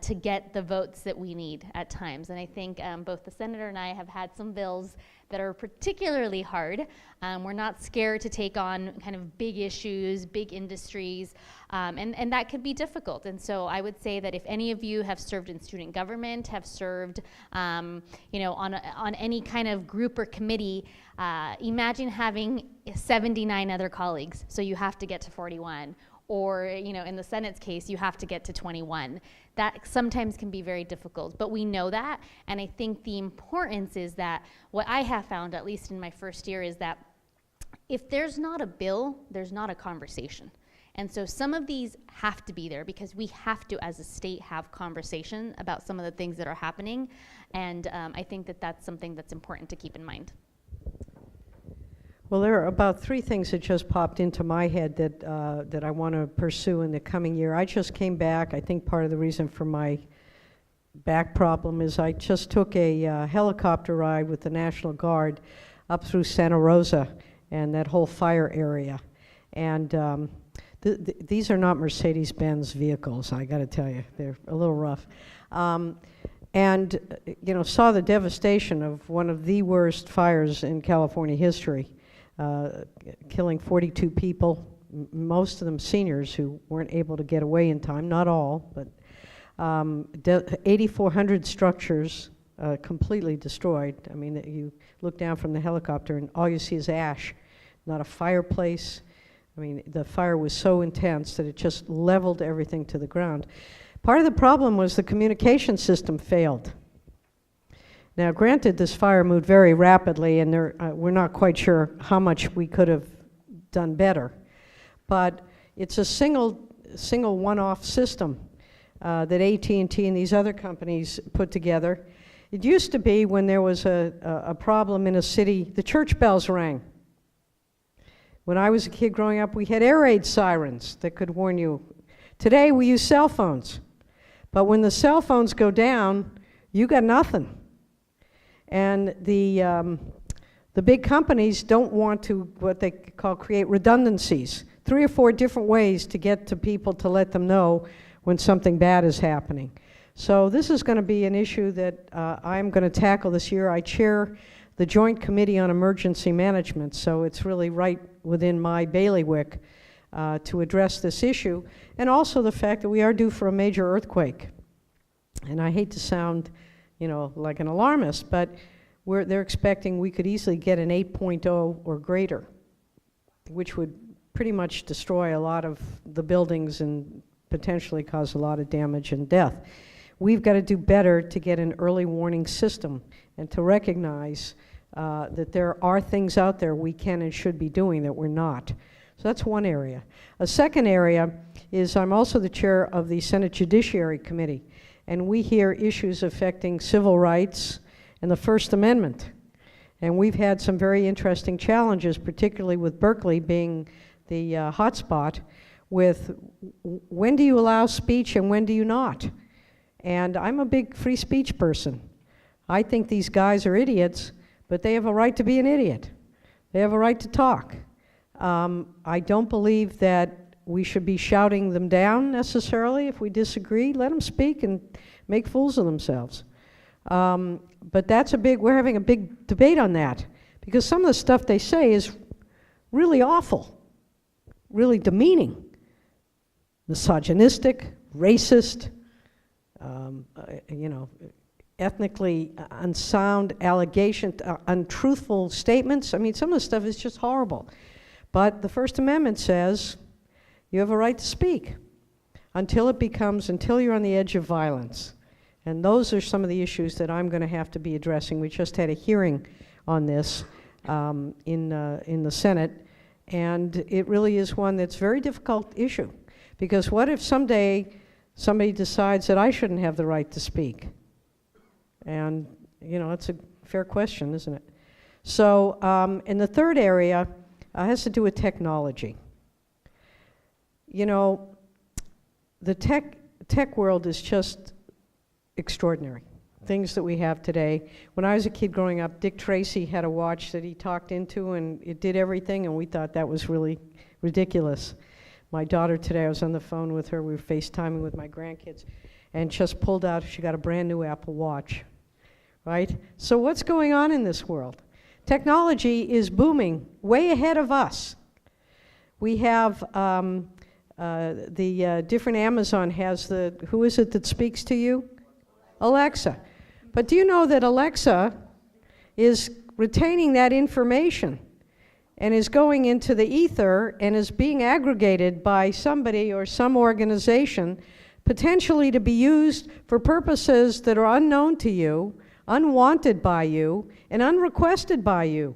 to get the votes that we need at times. And I think both the senator and I have had some bills that are particularly hard. We're not scared to take on kind of big issues, big industries, and that could be difficult. And so I would say that if any of you have served in student government, have served on any kind of group or committee, imagine having 79 other colleagues, so you have to get to 41. or, you know, in the Senate's case, you have to get to 21. That sometimes can be very difficult, but we know that, and I think the importance is that what I have found, at least in my first year, is that if there's not a bill, there's not a conversation. And so some of these have to be there because we have to, as a state, have conversation about some of the things that are happening, and I think that that's something that's important to keep in mind. Well, there are about 3 things that just popped into my head that, that I want to pursue in the coming year. I just came back. I think part of the reason for my back problem is I just took a helicopter ride with the National Guard up through Santa Rosa and that whole fire area. And these are not Mercedes-Benz vehicles, I got to tell you. They're a little rough. And, you know, saw the devastation of one of the worst fires in California history. Killing 42 people, most of them seniors who weren't able to get away in time, not all, but 8,400 structures completely destroyed. I mean, you look down from the helicopter and all you see is ash, not a fireplace. I mean, the fire was so intense that it just leveled everything to the ground. Part of the problem was the communication system failed. Now, granted, this fire moved very rapidly, and we're not quite sure how much we could have done better. But it's a single one-off system that AT&T and these other companies put together. It used to be when there was a problem in a city, the church bells rang. When I was a kid growing up, we had air raid sirens that could warn you. Today, we use cell phones. But when the cell phones go down, you got nothing. And the big companies don't want to, what they call, create redundancies. 3 or 4 different ways to get to people to let them know when something bad is happening. So this is going to be an issue that I'm going to tackle this year. I chair the Joint Committee on Emergency Management, so it's really right within my bailiwick to address this issue, and also the fact that we are due for a major earthquake. And I hate to sound, you know, like an alarmist, but they're expecting we could easily get an 8.0 or greater, which would pretty much destroy a lot of the buildings and potentially cause a lot of damage and death. We've got to do better to get an early warning system and to recognize that there are things out there we can and should be doing that we're not. So that's one area. A second area is I'm also the chair of the Senate Judiciary Committee, and we hear issues affecting civil rights and the First Amendment. And we've had some very interesting challenges, particularly with Berkeley being the hotspot, with when do you allow speech and when do you not? And I'm a big free speech person. I think these guys are idiots, but they have a right to be an idiot. They have a right to talk. I don't believe that we should be shouting them down necessarily if we disagree. Let them speak and make fools of themselves. But that's we're having a big debate on that, because some of the stuff they say is really awful, really demeaning, misogynistic, racist, you know, ethnically unsound allegations, untruthful statements. I mean, some of the stuff is just horrible. But the First Amendment says you have a right to speak until you're on the edge of violence. And those are some of the issues that I'm going to have to be addressing. We just had a hearing on this in the Senate, and it really is one that's a very difficult issue. Because what if someday somebody decides that I shouldn't have the right to speak? And, you know, it's a fair question, isn't it? So, and the third area has to do with technology. You know, the tech world is just extraordinary. Things that we have today. When I was a kid growing up, Dick Tracy had a watch that he talked into and it did everything, and we thought that was really ridiculous. My daughter today, I was on the phone with her, we were FaceTiming with my grandkids, and just pulled out, she got a brand new Apple Watch, right? So what's going on in this world? Technology is booming, way ahead of us. We have different Amazon has who is it that speaks to you? Alexa. But do you know that Alexa is retaining that information and is going into the ether and is being aggregated by somebody or some organization, potentially to be used for purposes that are unknown to you, unwanted by you, and unrequested by you.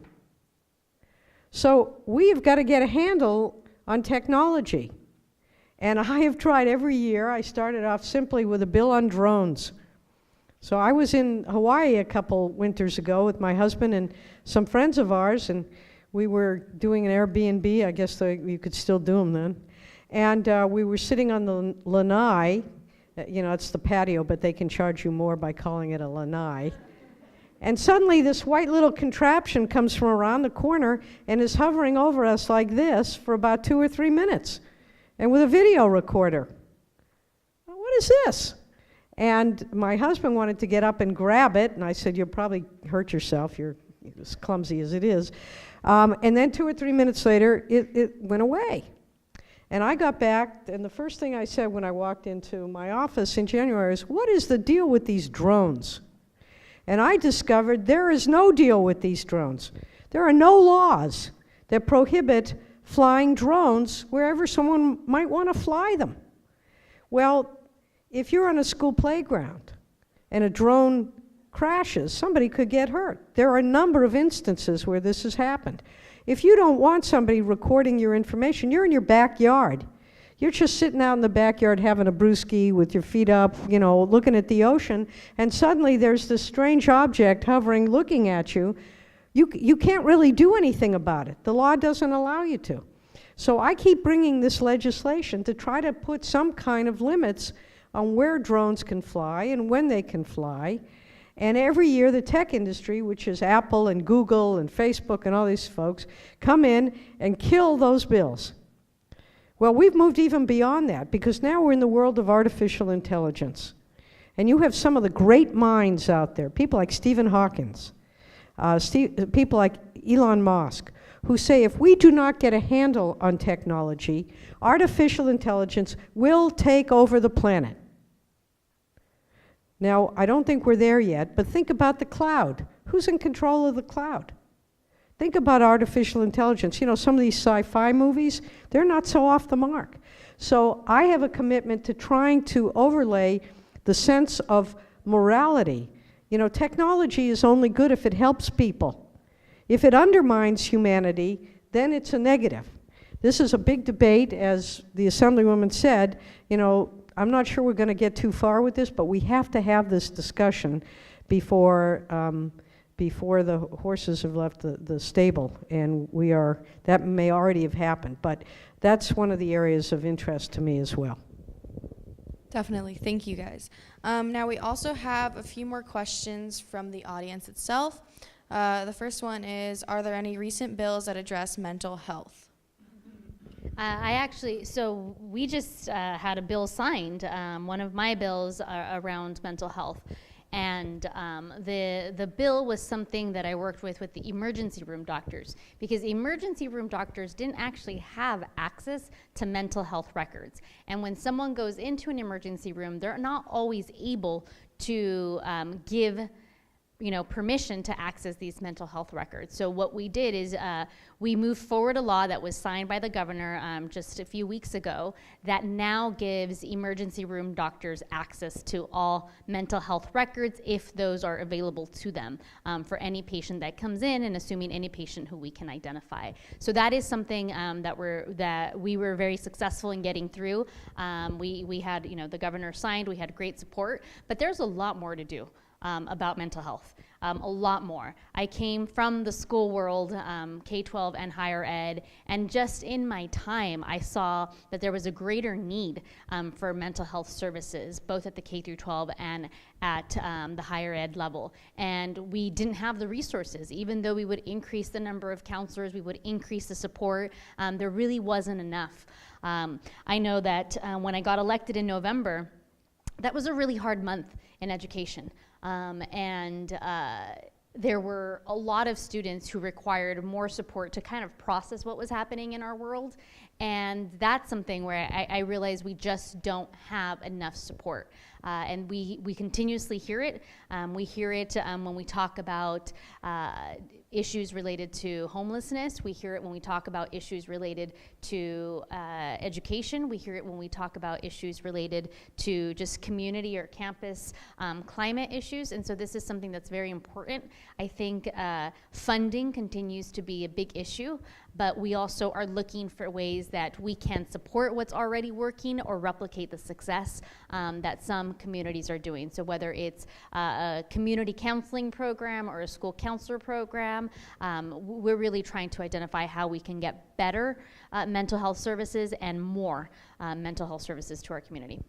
So we've got to get a handle on technology. And I have tried every year. I started off simply with a bill on drones. So I was in Hawaii a couple winters ago with my husband and some friends of ours, and we were doing an Airbnb. I guess you could still do them then. And we were sitting on the lanai. It's the patio, but they can charge you more by calling it a lanai. And suddenly this white little contraption comes from around the corner and is hovering over us like this for about 2 or 3 minutes, and with a video recorder. What is this? And my husband wanted to get up and grab it, and I said, you'll probably hurt yourself. You're as clumsy as it is. And then 2 or 3 minutes later, it went away. And I got back, and the first thing I said when I walked into my office in January is, what is the deal with these drones? And I discovered there is no deal with these drones. There are no laws that prohibit flying drones wherever someone might want to fly them. Well, if you're on a school playground and a drone crashes, somebody could get hurt. There are a number of instances where this has happened. If you don't want somebody recording your information, you're in your backyard. You're just sitting out in the backyard having a brewski with your feet up, looking at the ocean, and suddenly there's this strange object hovering, looking at you. You can't really do anything about it. The law doesn't allow you to. So I keep bringing this legislation to try to put some kind of limits on where drones can fly and when they can fly. And every year the tech industry, which is Apple and Google and Facebook and all these folks, come in and kill those bills. Well, we've moved even beyond that, because now we're in the world of artificial intelligence. And you have some of the great minds out there, people like Stephen Hawking, people like Elon Musk, who say if we do not get a handle on technology, artificial intelligence will take over the planet. Now, I don't think we're there yet, but think about the cloud. Who's in control of the cloud? Think about artificial intelligence. Some of these sci-fi movies, they're not so off the mark. So I have a commitment to trying to overlay the sense of morality. Technology is only good if it helps people. If it undermines humanity, then it's a negative. This is a big debate, as the Assemblywoman said. I'm not sure we're going to get too far with this, but we have to have this discussion before the horses have left the stable, and that may already have happened, but that's one of the areas of interest to me as well. Definitely. Thank you, guys. Now we also have a few more questions from the audience itself. The first one is, are there any recent bills that address mental health? So we just had a bill signed, one of my bills around mental health. And the bill was something that I worked with the emergency room doctors, because emergency room doctors didn't actually have access to mental health records. And when someone goes into an emergency room, they're not always able to give permission to access these mental health records. So what we did is we moved forward a law that was signed by the governor just a few weeks ago that now gives emergency room doctors access to all mental health records if those are available to them for any patient that comes in, and assuming any patient who we can identify. So that is something that we were very successful in getting through. We had, the governor signed, we had great support, but there's a lot more to do. About mental health, a lot more. I came from the school world, K-12 and higher ed, and just in my time, I saw that there was a greater need for mental health services, both at the K-12 and at the higher ed level. And we didn't have the resources. Even though we would increase the number of counselors, we would increase the support, there really wasn't enough. I know that when I got elected in November, that was a really hard month in education. There were a lot of students who required more support to kind of process what was happening in our world. And that's something where I realized we just don't have enough support. And we continuously hear it. We hear it when we talk about issues related to homelessness. We hear it when we talk about issues related to education. We hear it when we talk about issues related to just community or campus climate issues. And so this is something that's very important. I think funding continues to be a big issue, but we also are looking for ways that we can support what's already working or replicate the success that some communities are doing. So whether it's a community counseling program or a school counselor program, we're really trying to identify how we can get better mental health services and more mental health services to our community.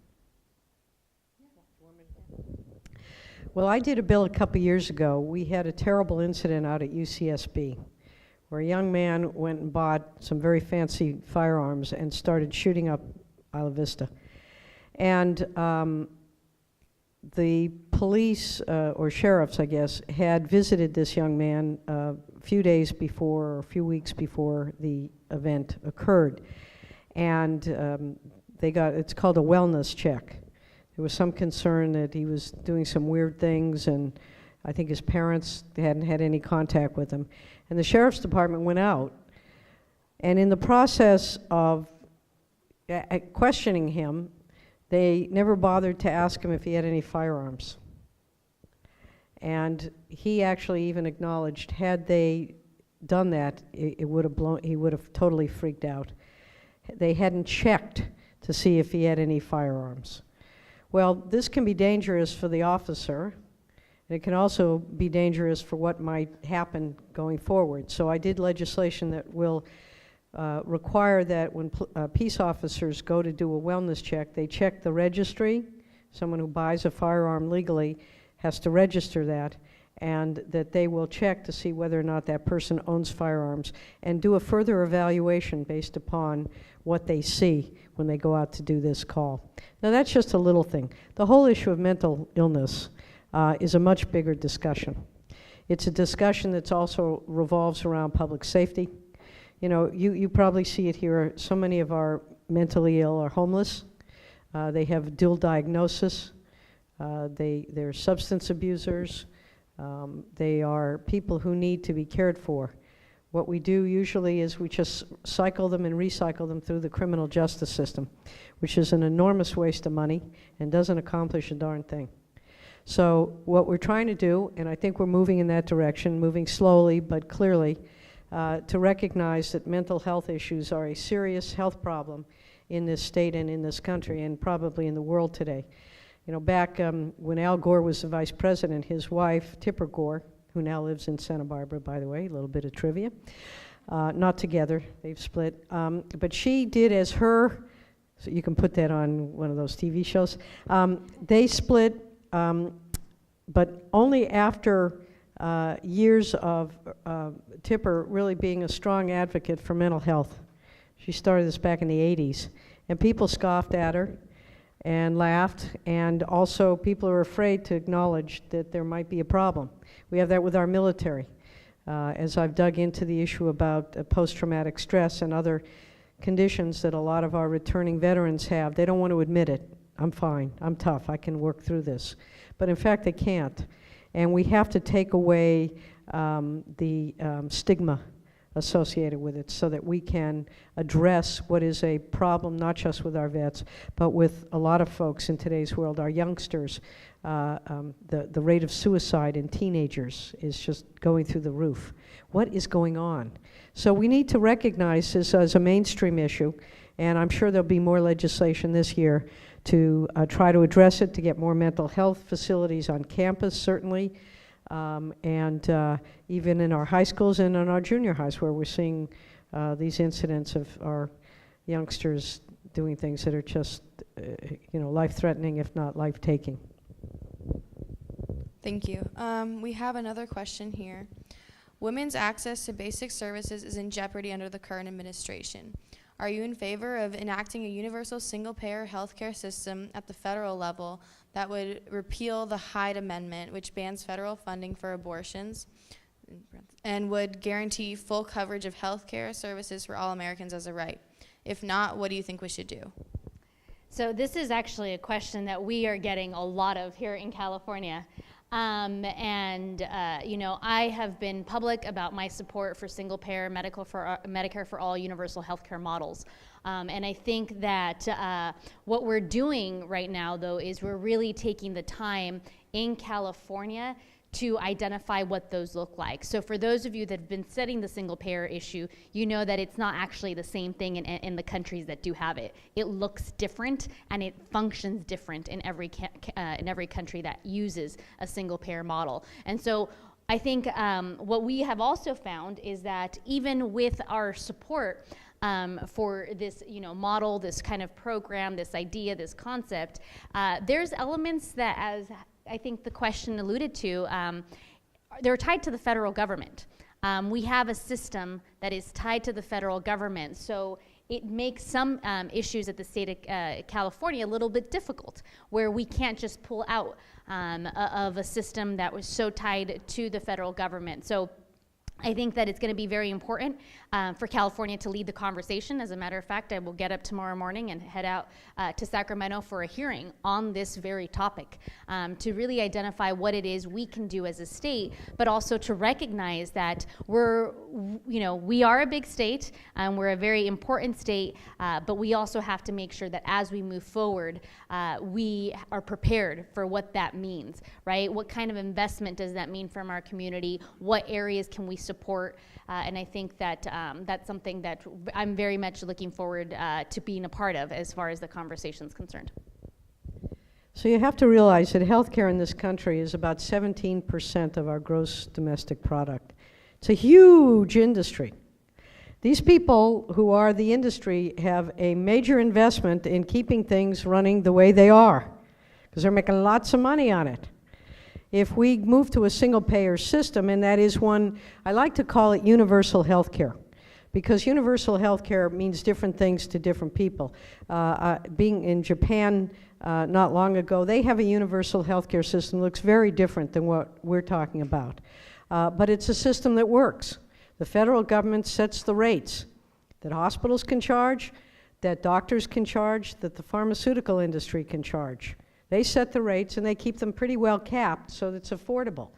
Well, I did a bill a couple years ago. We had a terrible incident out at UCSB where a young man went and bought some very fancy firearms and started shooting up Isla Vista. And the police, or sheriffs, I guess, had visited this young man a few days before, or a few weeks before the event occurred. And it's called a wellness check. There was some concern that he was doing some weird things, and I think his parents hadn't had any contact with him. And the sheriff's department went out, and in the process of questioning him, they never bothered to ask him if he had any firearms. And he actually even acknowledged, had they done that, he would have totally freaked out. They hadn't checked to see if he had any firearms. Well, this can be dangerous for the officer, and it can also be dangerous for what might happen going forward. So I did legislation that will require that when peace officers go to do a wellness check, they check the registry. Someone who buys a firearm legally has to register that, and that they will check to see whether or not that person owns firearms and do a further evaluation based upon what they see when they go out to do this call. Now, that's just a little thing. The whole issue of mental illness is a much bigger discussion. It's a discussion that's also revolves around public safety. You know, you probably see it here. So many of our mentally ill are homeless. They have dual diagnosis. They're substance abusers. They are people who need to be cared for. What we do usually is we just cycle them and recycle them through the criminal justice system, which is an enormous waste of money and doesn't accomplish a darn thing. So what we're trying to do, and I think we're moving in that direction, moving slowly but clearly, to recognize that mental health issues are a serious health problem in this state and in this country and probably in the world today. You know, back when Al Gore was the vice president, his wife, Tipper Gore, who now lives in Santa Barbara, by the way, a little bit of trivia, not together, they've split, but she did as her, so you can put that on one of those TV shows, they split, but only after years of Tipper really being a strong advocate for mental health. She started this back in the 80s, and people scoffed at her and laughed, and also people are afraid to acknowledge that there might be a problem. We have that with our military. As I've dug into the issue about post-traumatic stress and other conditions that a lot of our returning veterans have, they don't want to admit it. I'm fine, I'm tough, I can work through this. But in fact, they can't. And we have to take away the stigma associated with it so that we can address what is a problem not just with our vets, but with a lot of folks in today's world, our youngsters. The rate of suicide in teenagers is just going through the roof. What is going on? So we need to recognize this as a mainstream issue, and I'm sure there'll be more legislation this year to try to address it, to get more mental health facilities on campus, certainly, and even in our high schools and in our junior highs, where we're seeing these incidents of our youngsters doing things that are just, life-threatening, if not life-taking. Thank you. We have another question here. Women's access to basic services is in jeopardy under the current administration. Are you in favor of enacting a universal single-payer healthcare system at the federal level that would repeal the Hyde Amendment, which bans federal funding for abortions, and would guarantee full coverage of healthcare services for all Americans as a right? If not, what do you think we should do? So this is actually a question that we are getting a lot of here in California. You know, I have been public about my support for single-payer Medicare for all universal healthcare models. And I think that what we're doing right now, though, is we're really taking the time in California to identify what those look like. So for those of you that have been studying the single payer issue, you know that it's not actually the same thing in the countries that do have it. It looks different and it functions different in every country that uses a single payer model. And so I think what we have also found is that even with our support for this, you know, model, this kind of program, this idea, this concept, there's elements that, as I think the question alluded to, they're tied to the federal government. We have a system that is tied to the federal government, so it makes some issues at the state of California a little bit difficult, where we can't just pull out of a system that was so tied to the federal government. So I think that it's going to be very important for California to lead the conversation. As a matter of fact, I will get up tomorrow morning and head out to Sacramento for a hearing on this very topic to really identify what it is we can do as a state, but also to recognize that we are a big state, we're a very important state, but we also have to make sure that as we move forward, we are prepared for what that means, right? What kind of investment does that mean from our community? What areas can we support? And I think that that's something that I'm very much looking forward to being a part of as far as the conversation is concerned. So you have to realize that healthcare in this country is about 17% of our gross domestic product. It's a huge industry. These people who are the industry have a major investment in keeping things running the way they are, because they're making lots of money on it. If we move to a single-payer system, and that is one, I like to call it universal health care, because universal health care means different things to different people. Being in Japan not long ago, they have a universal health care system that looks very different than what we're talking about. But it's a system that works. The federal government sets the rates that hospitals can charge, that doctors can charge, that the pharmaceutical industry can charge. They set the rates and they keep them pretty well capped so that it's affordable.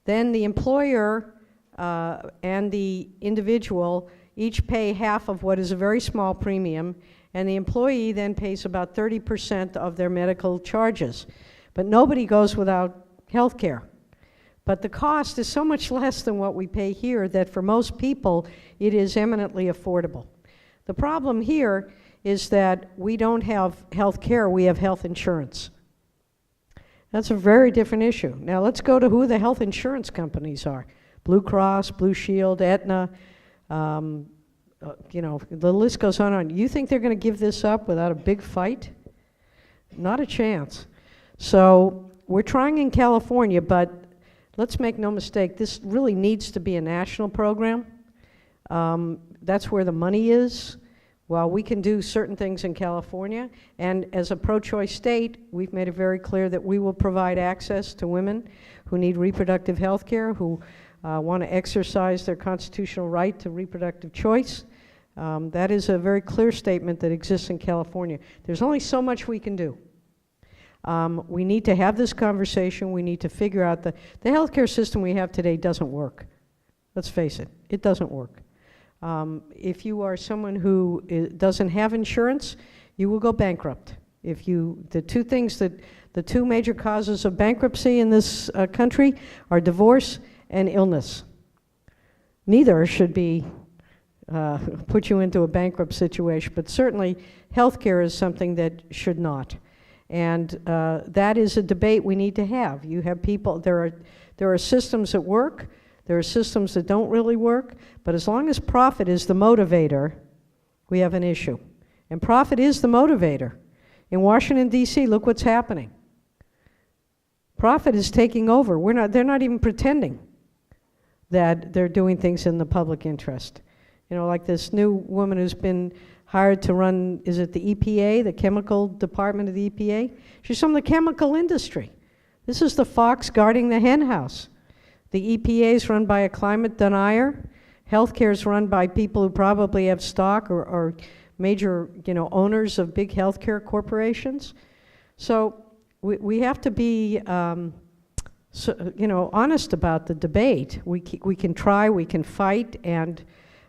Then the employer and the individual each pay half of what is a very small premium, and the employee then pays about 30% of their medical charges. But nobody goes without health care. But the cost is so much less than what we pay here that for most people it is eminently affordable. The problem here is that we don't have health care, we have health insurance. That's a very different issue. Now let's go to who the health insurance companies are. Blue Cross, Blue Shield, Aetna, the list goes on. You think they're going to give this up without a big fight? Not a chance. So we're trying in California, but let's make no mistake, this really needs to be a national program. That's where the money is. While we can do certain things in California, and as a pro-choice state, we've made it very clear that we will provide access to women who need reproductive health care, who want to exercise their constitutional right to reproductive choice. That is a very clear statement that exists in California. There's only so much we can do. We need to have this conversation. We need to figure out the healthcare system we have today doesn't work. Let's face it, it doesn't work. If you are someone who doesn't have insurance, you will go bankrupt. The two major causes of bankruptcy in this country are divorce and illness. Neither should be put you into a bankrupt situation, but certainly healthcare is something that should not. And that is a debate we need to have. You have people, there are systems that work, there are systems that don't really work, but as long as profit is the motivator, we have an issue. And profit is the motivator. In Washington, D.C., look what's happening. Profit is taking over. They're not even pretending that they're doing things in the public interest. You know, like this new woman who's been hired to run, is it the EPA, the chemical department of the EPA? She's from the chemical industry. This is the fox guarding the hen house. The EPA is run by a climate denier. Healthcare is run by people who probably have stock or major, owners of big healthcare corporations. So we have to be so, honest about the debate. We can try, we can fight, and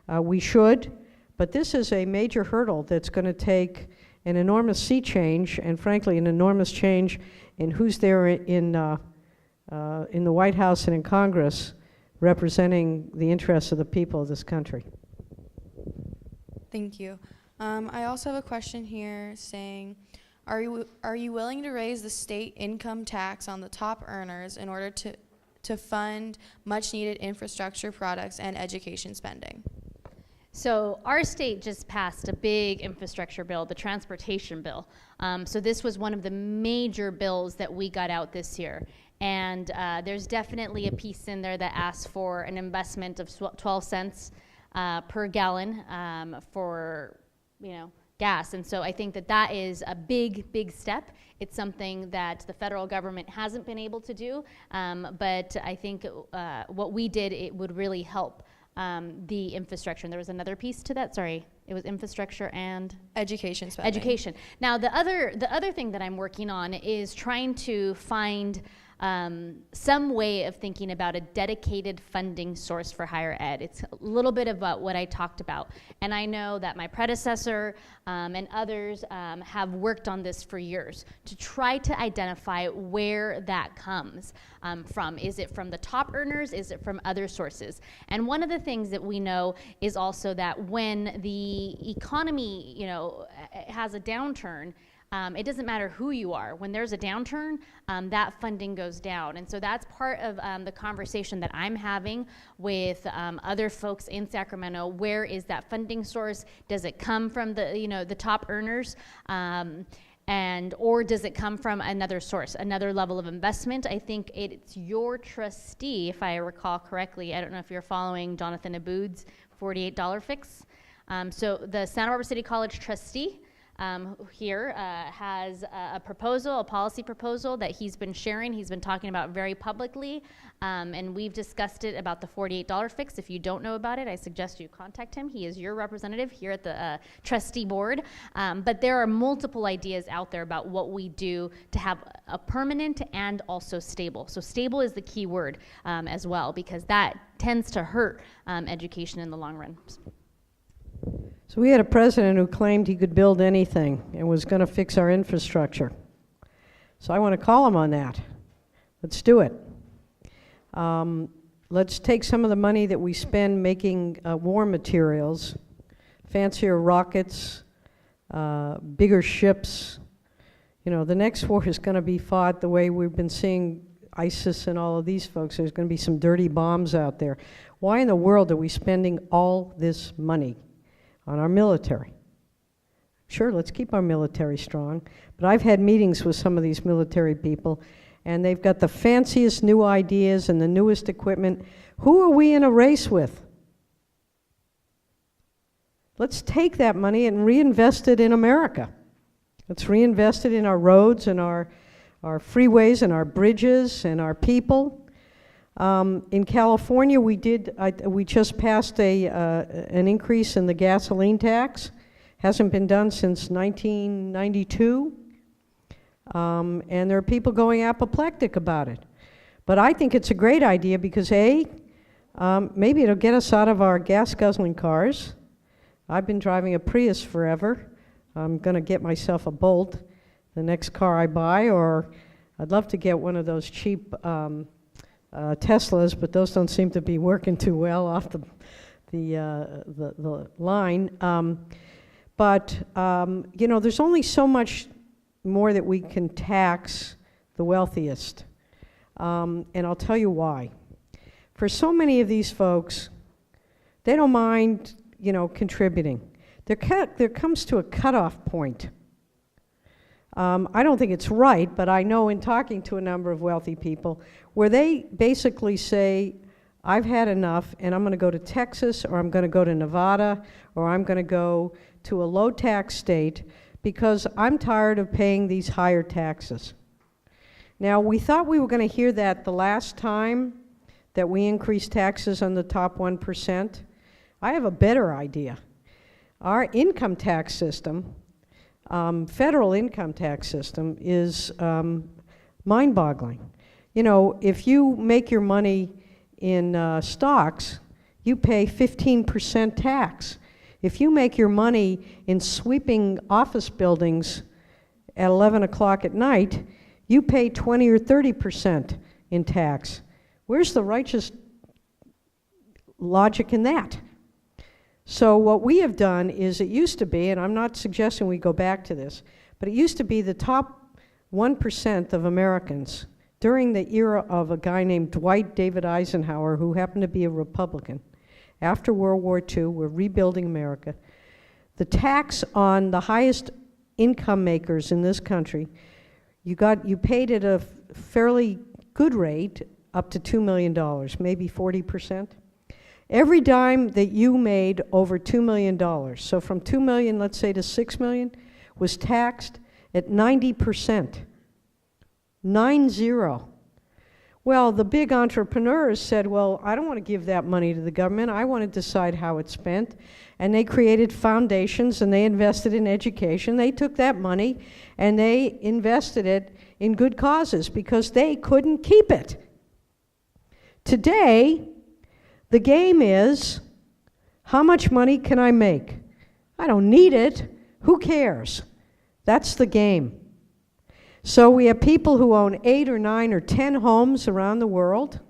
we should, but this is a major hurdle that's going to take an enormous sea change, and frankly, an enormous change in who's there in the White House and in Congress representing the interests of the people of this country. Thank you. I also have a question here saying, are you willing to raise the state income tax on the top earners in order to fund much needed infrastructure products and education spending? So our state just passed a big infrastructure bill, the transportation bill. So this was one of the major bills that we got out this year. And there's definitely a piece in there that asks for an investment of 12 cents per gallon for, gas. And so I think that is a big, big step. It's something that the federal government hasn't been able to do. But I think what we did, it would really help the infrastructure. And there was another piece to that. Sorry, it was infrastructure and education spending. Education. Now the other thing that I'm working on is trying to find some way of thinking about a dedicated funding source for higher ed. It's a little bit about what I talked about. And I know that my predecessor and others have worked on this for years to try to identify where that comes from. Is it from the top earners? Is it from other sources? And one of the things that we know is also that when the economy, has a downturn, it doesn't matter who you are. When there's a downturn, that funding goes down. And so that's part of the conversation that I'm having with other folks in Sacramento. Where is that funding source? Does it come from the top earners? Or does it come from another source, another level of investment? I think it's your trustee, if I recall correctly. I don't know if you're following Jonathan Aboud's $48 fix. So the Santa Barbara City College trustee here has a proposal, a policy proposal that he's been sharing. He's been talking about very publicly, and we've discussed it about the $48 fix. If you don't know about it, I suggest you contact him. He is your representative here at the trustee board. But there are multiple ideas out there about what we do to have a permanent and also stable. So stable is the key word as well, because that tends to hurt education in the long run. So we had a president who claimed he could build anything and was going to fix our infrastructure. So I want to call him on that. Let's do it. Let's take some of the money that we spend making war materials, fancier rockets, bigger ships. The next war is going to be fought the way we've been seeing ISIS and all of these folks. There's going to be some dirty bombs out there. Why in the world are we spending all this money on our military? Sure, let's keep our military strong, but I've had meetings with some of these military people, and they've got the fanciest new ideas and the newest equipment. Who are we in a race with? Let's take that money and reinvest it in America. Let's reinvest it in our roads and our freeways and our bridges and our people. In California, we just passed an increase in the gasoline tax. Hasn't been done since 1992. And there are people going apoplectic about it. But I think it's a great idea because maybe it'll get us out of our gas-guzzling cars. I've been driving a Prius forever. I'm going to get myself a Bolt, the next car I buy, or I'd love to get one of those cheap Teslas, but those don't seem to be working too well off the line. There's only so much more that we can tax the wealthiest, and I'll tell you why. For so many of these folks, they don't mind, contributing. There comes to a cutoff point. I don't think it's right, but I know in talking to a number of wealthy people where they basically say, I've had enough and I'm going to go to Texas, or I'm going to go to Nevada, or I'm going to go to a low tax state because I'm tired of paying these higher taxes. Now, we thought we were going to hear that the last time that we increased taxes on the top 1%. I have a better idea. Our income tax system, federal income tax system, is mind-boggling. You know, if you make your money in stocks, you pay 15% tax. If you make your money in sweeping office buildings at 11 o'clock at night, you pay 20 or 30% in tax. Where's the righteous logic in that? So what we have done is, it used to be, and I'm not suggesting we go back to this, but it used to be the top 1% of Americans during the era of a guy named Dwight David Eisenhower, who happened to be a Republican. After World War II, we're rebuilding America. The tax on the highest income makers in this country, you paid at a fairly good rate, up to $2 million, maybe 40%. Every dime that you made over $2 million, so from $2 million, let's say, to $6 million, was taxed at 90%. 9-0. Well, the big entrepreneurs said, well, I don't want to give that money to the government. I want to decide how it's spent. And they created foundations and they invested in education. They took that money and they invested it in good causes because they couldn't keep it. Today, the game is, how much money can I make? I don't need it. Who cares? That's the game. So we have people who own 8 or 9 or 10 homes around the world,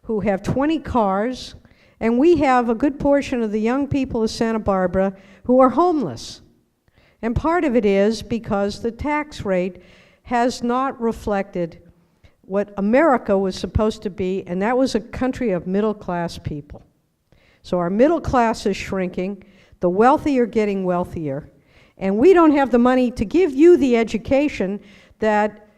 who have 20 cars, and we have a good portion of the young people of Santa Barbara who are homeless. And part of it is because the tax rate has not reflected what America was supposed to be, and that was a country of middle-class people. So our middle class is shrinking, the wealthy are getting wealthier, and we don't have the money to give you the education that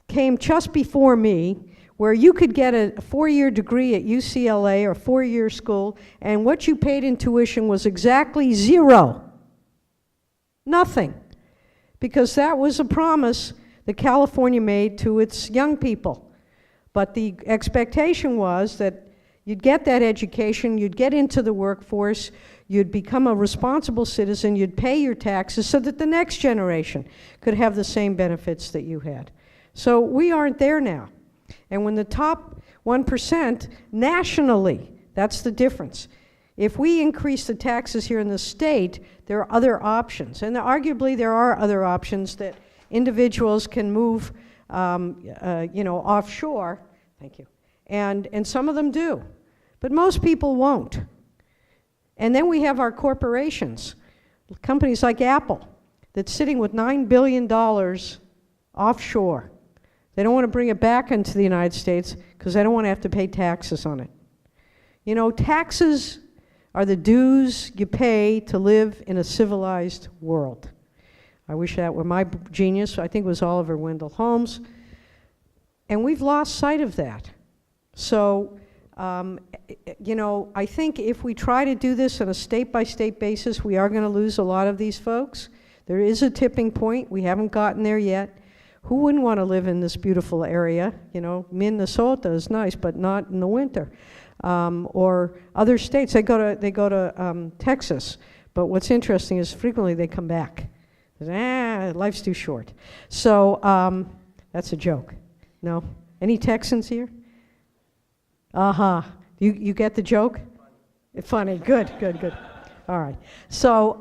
came just before me, where you could get a 4-year degree at UCLA or 4-year school, and what you paid in tuition was exactly 0. Nothing. Because that was a promise that California made to its young people. But the expectation was that you'd get that education, you'd get into the workforce, you'd become a responsible citizen, you'd pay your taxes so that the next generation could have the same benefits that you had. So we aren't there now. And when the top 1% nationally, that's the difference. If we increase the taxes here in the state, there are other options. And arguably there are other options that individuals can move offshore, thank you, and some of them do. But most people won't. And then we have our corporations, companies like Apple, that's sitting with $9 billion offshore. They don't want to bring it back into the United States because they don't want to have to pay taxes on it. You know, taxes are the dues you pay to live in a civilized world. I wish that were my genius. I think it was Oliver Wendell Holmes. And we've lost sight of that. So, I think if we try to do this on a state-by-state basis, we are going to lose a lot of these folks. There is a tipping point. We haven't gotten there yet. Who wouldn't want to live in this beautiful area? You know, Minnesota is nice, but not in the winter. Or other states. They go to Texas. But what's interesting is frequently they come back. Life's too short. So that's a joke. No? Any Texans here? You get the joke? Funny. Good. All right. So,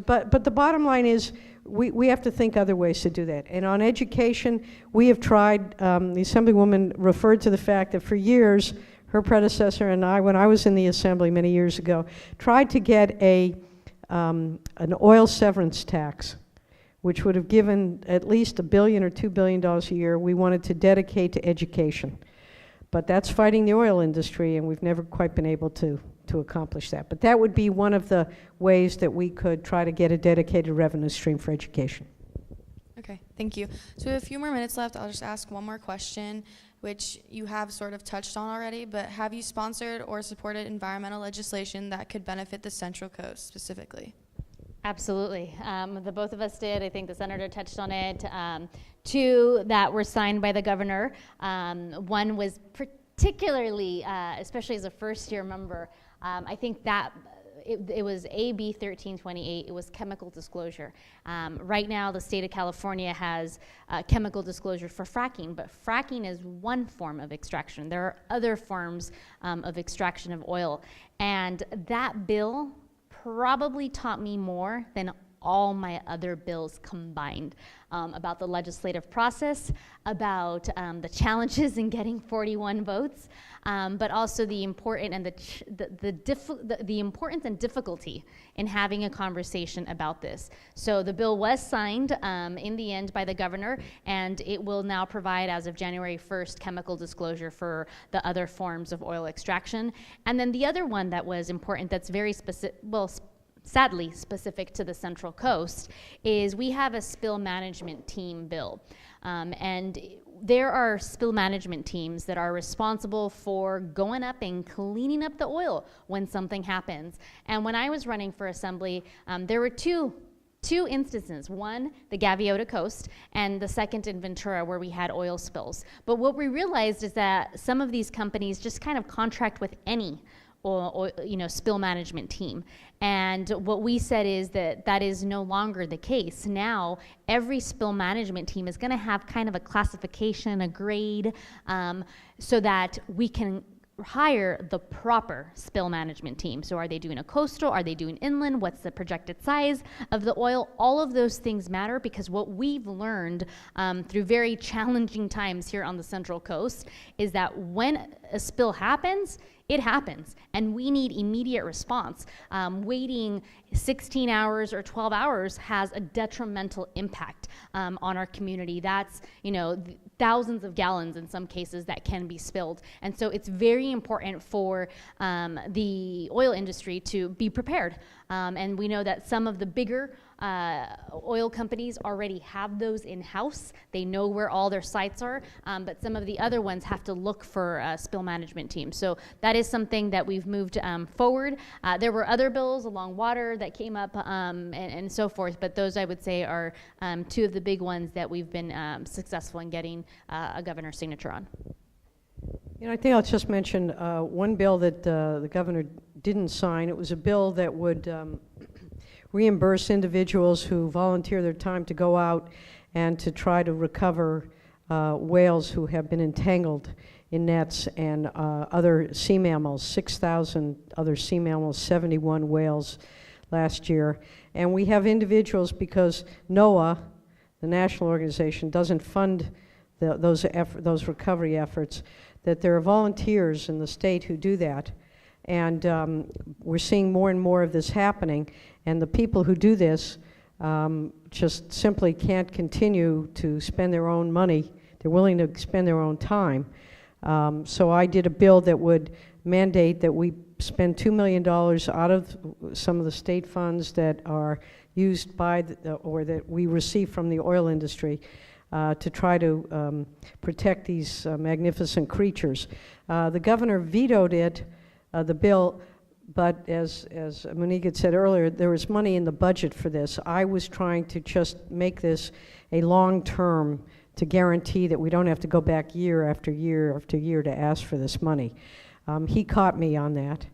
but the bottom line is we have to think other ways to do that. And on education, we have tried, the Assemblywoman referred to the fact that for years, her predecessor and I, when I was in the Assembly many years ago, tried to get an oil severance tax, which would have given at least $1 billion or $2 billion a year we wanted to dedicate to education. But that's fighting the oil industry, and we've never quite been able to accomplish that. But that would be one of the ways that we could try to get a dedicated revenue stream for education. Okay, thank you. So we have a few more minutes left. I'll just ask one more question, which you have sort of touched on already, but have you sponsored or supported environmental legislation that could benefit the Central Coast specifically? Absolutely. The both of us did. I think the senator touched on it. 2 that were signed by the governor. One was particularly, especially as a first-year member, I think that it was AB 1328. It was chemical disclosure. Right now, the state of California has chemical disclosure for fracking, but fracking is one form of extraction. There are other forms of extraction of oil, and that bill probably taught me more than all my other bills combined, about the legislative process, about the challenges in getting 41 votes, but also the important and the importance and difficulty in having a conversation about this. So the bill was signed in the end by the governor, and it will now provide, as of January 1st, chemical disclosure for the other forms of oil extraction. And then the other one that was important, that's very specific, well, sadly specific to the Central Coast, is we have a spill management team bill. And there are spill management teams that are responsible for going up and cleaning up the oil when something happens. And when I was running for assembly, there were two instances. One, the Gaviota Coast, and the second in Ventura, where we had oil spills. But what we realized is that some of these companies just kind of contract with any spill management team. And what we said is that is no longer the case. Now, every spill management team is going to have kind of a classification, a grade, so that we can hire the proper spill management team. So are they doing a coastal? Are they doing inland? What's the projected size of the oil? All of those things matter, because what we've learned through very challenging times here on the Central Coast is that when a spill happens, it happens, and we need immediate response. Waiting 16 hours or 12 hours has a detrimental impact on our community. That's, thousands of gallons in some cases that can be spilled. And so it's very important for the oil industry to be prepared. And we know that some of the bigger oil companies already have those in-house. They know where all their sites are, but some of the other ones have to look for a spill management team. So that is something that we've moved forward. There were other bills along water that came up and so forth, but those I would say are two of the big ones that we've been successful in getting a governor's signature on. I think I'll just mention one bill that the governor didn't sign. It was a bill that would reimburse individuals who volunteer their time to go out and to try to recover whales who have been entangled in nets and other sea mammals, 6,000 other sea mammals, 71 whales last year. And we have individuals, because NOAA, the national organization, doesn't fund those recovery efforts, that there are volunteers in the state who do that. And we're seeing more and more of this happening. And the people who do this just simply can't continue to spend their own money. They're willing to spend their own time. So I did a bill that would mandate that we spend $2 million out of some of the state funds that are used by or that we receive from the oil industry to try to protect these magnificent creatures. The governor vetoed it, the bill, but as Monique had said earlier, there was money in the budget for this. I was trying to just make this a long-term, to guarantee that we don't have to go back year after year after year to ask for this money. He caught me on that.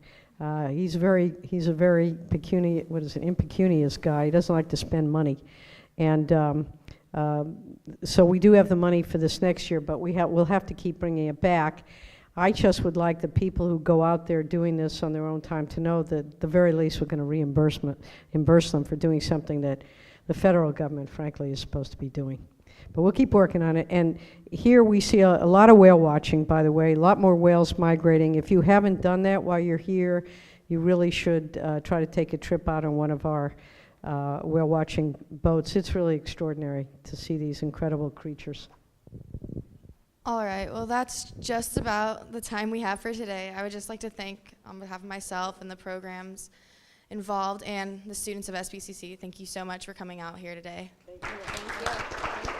He's a very impecunious guy. He doesn't like to spend money. And so we do have the money for this next year, but we'll have to keep bringing it back. I just would like the people who go out there doing this on their own time to know that at the very least we're going to reimburse them for doing something that the federal government, frankly, is supposed to be doing. But we'll keep working on it. And here we see a lot of whale watching, by the way, a lot more whales migrating. If you haven't done that while you're here, you really should try to take a trip out on one of our whale watching boats. It's really extraordinary to see these incredible creatures. All right, well, that's just about the time we have for today. I would just like to thank, on behalf of myself and the programs involved and the students of SBCC, thank you so much for coming out here today. Thank you.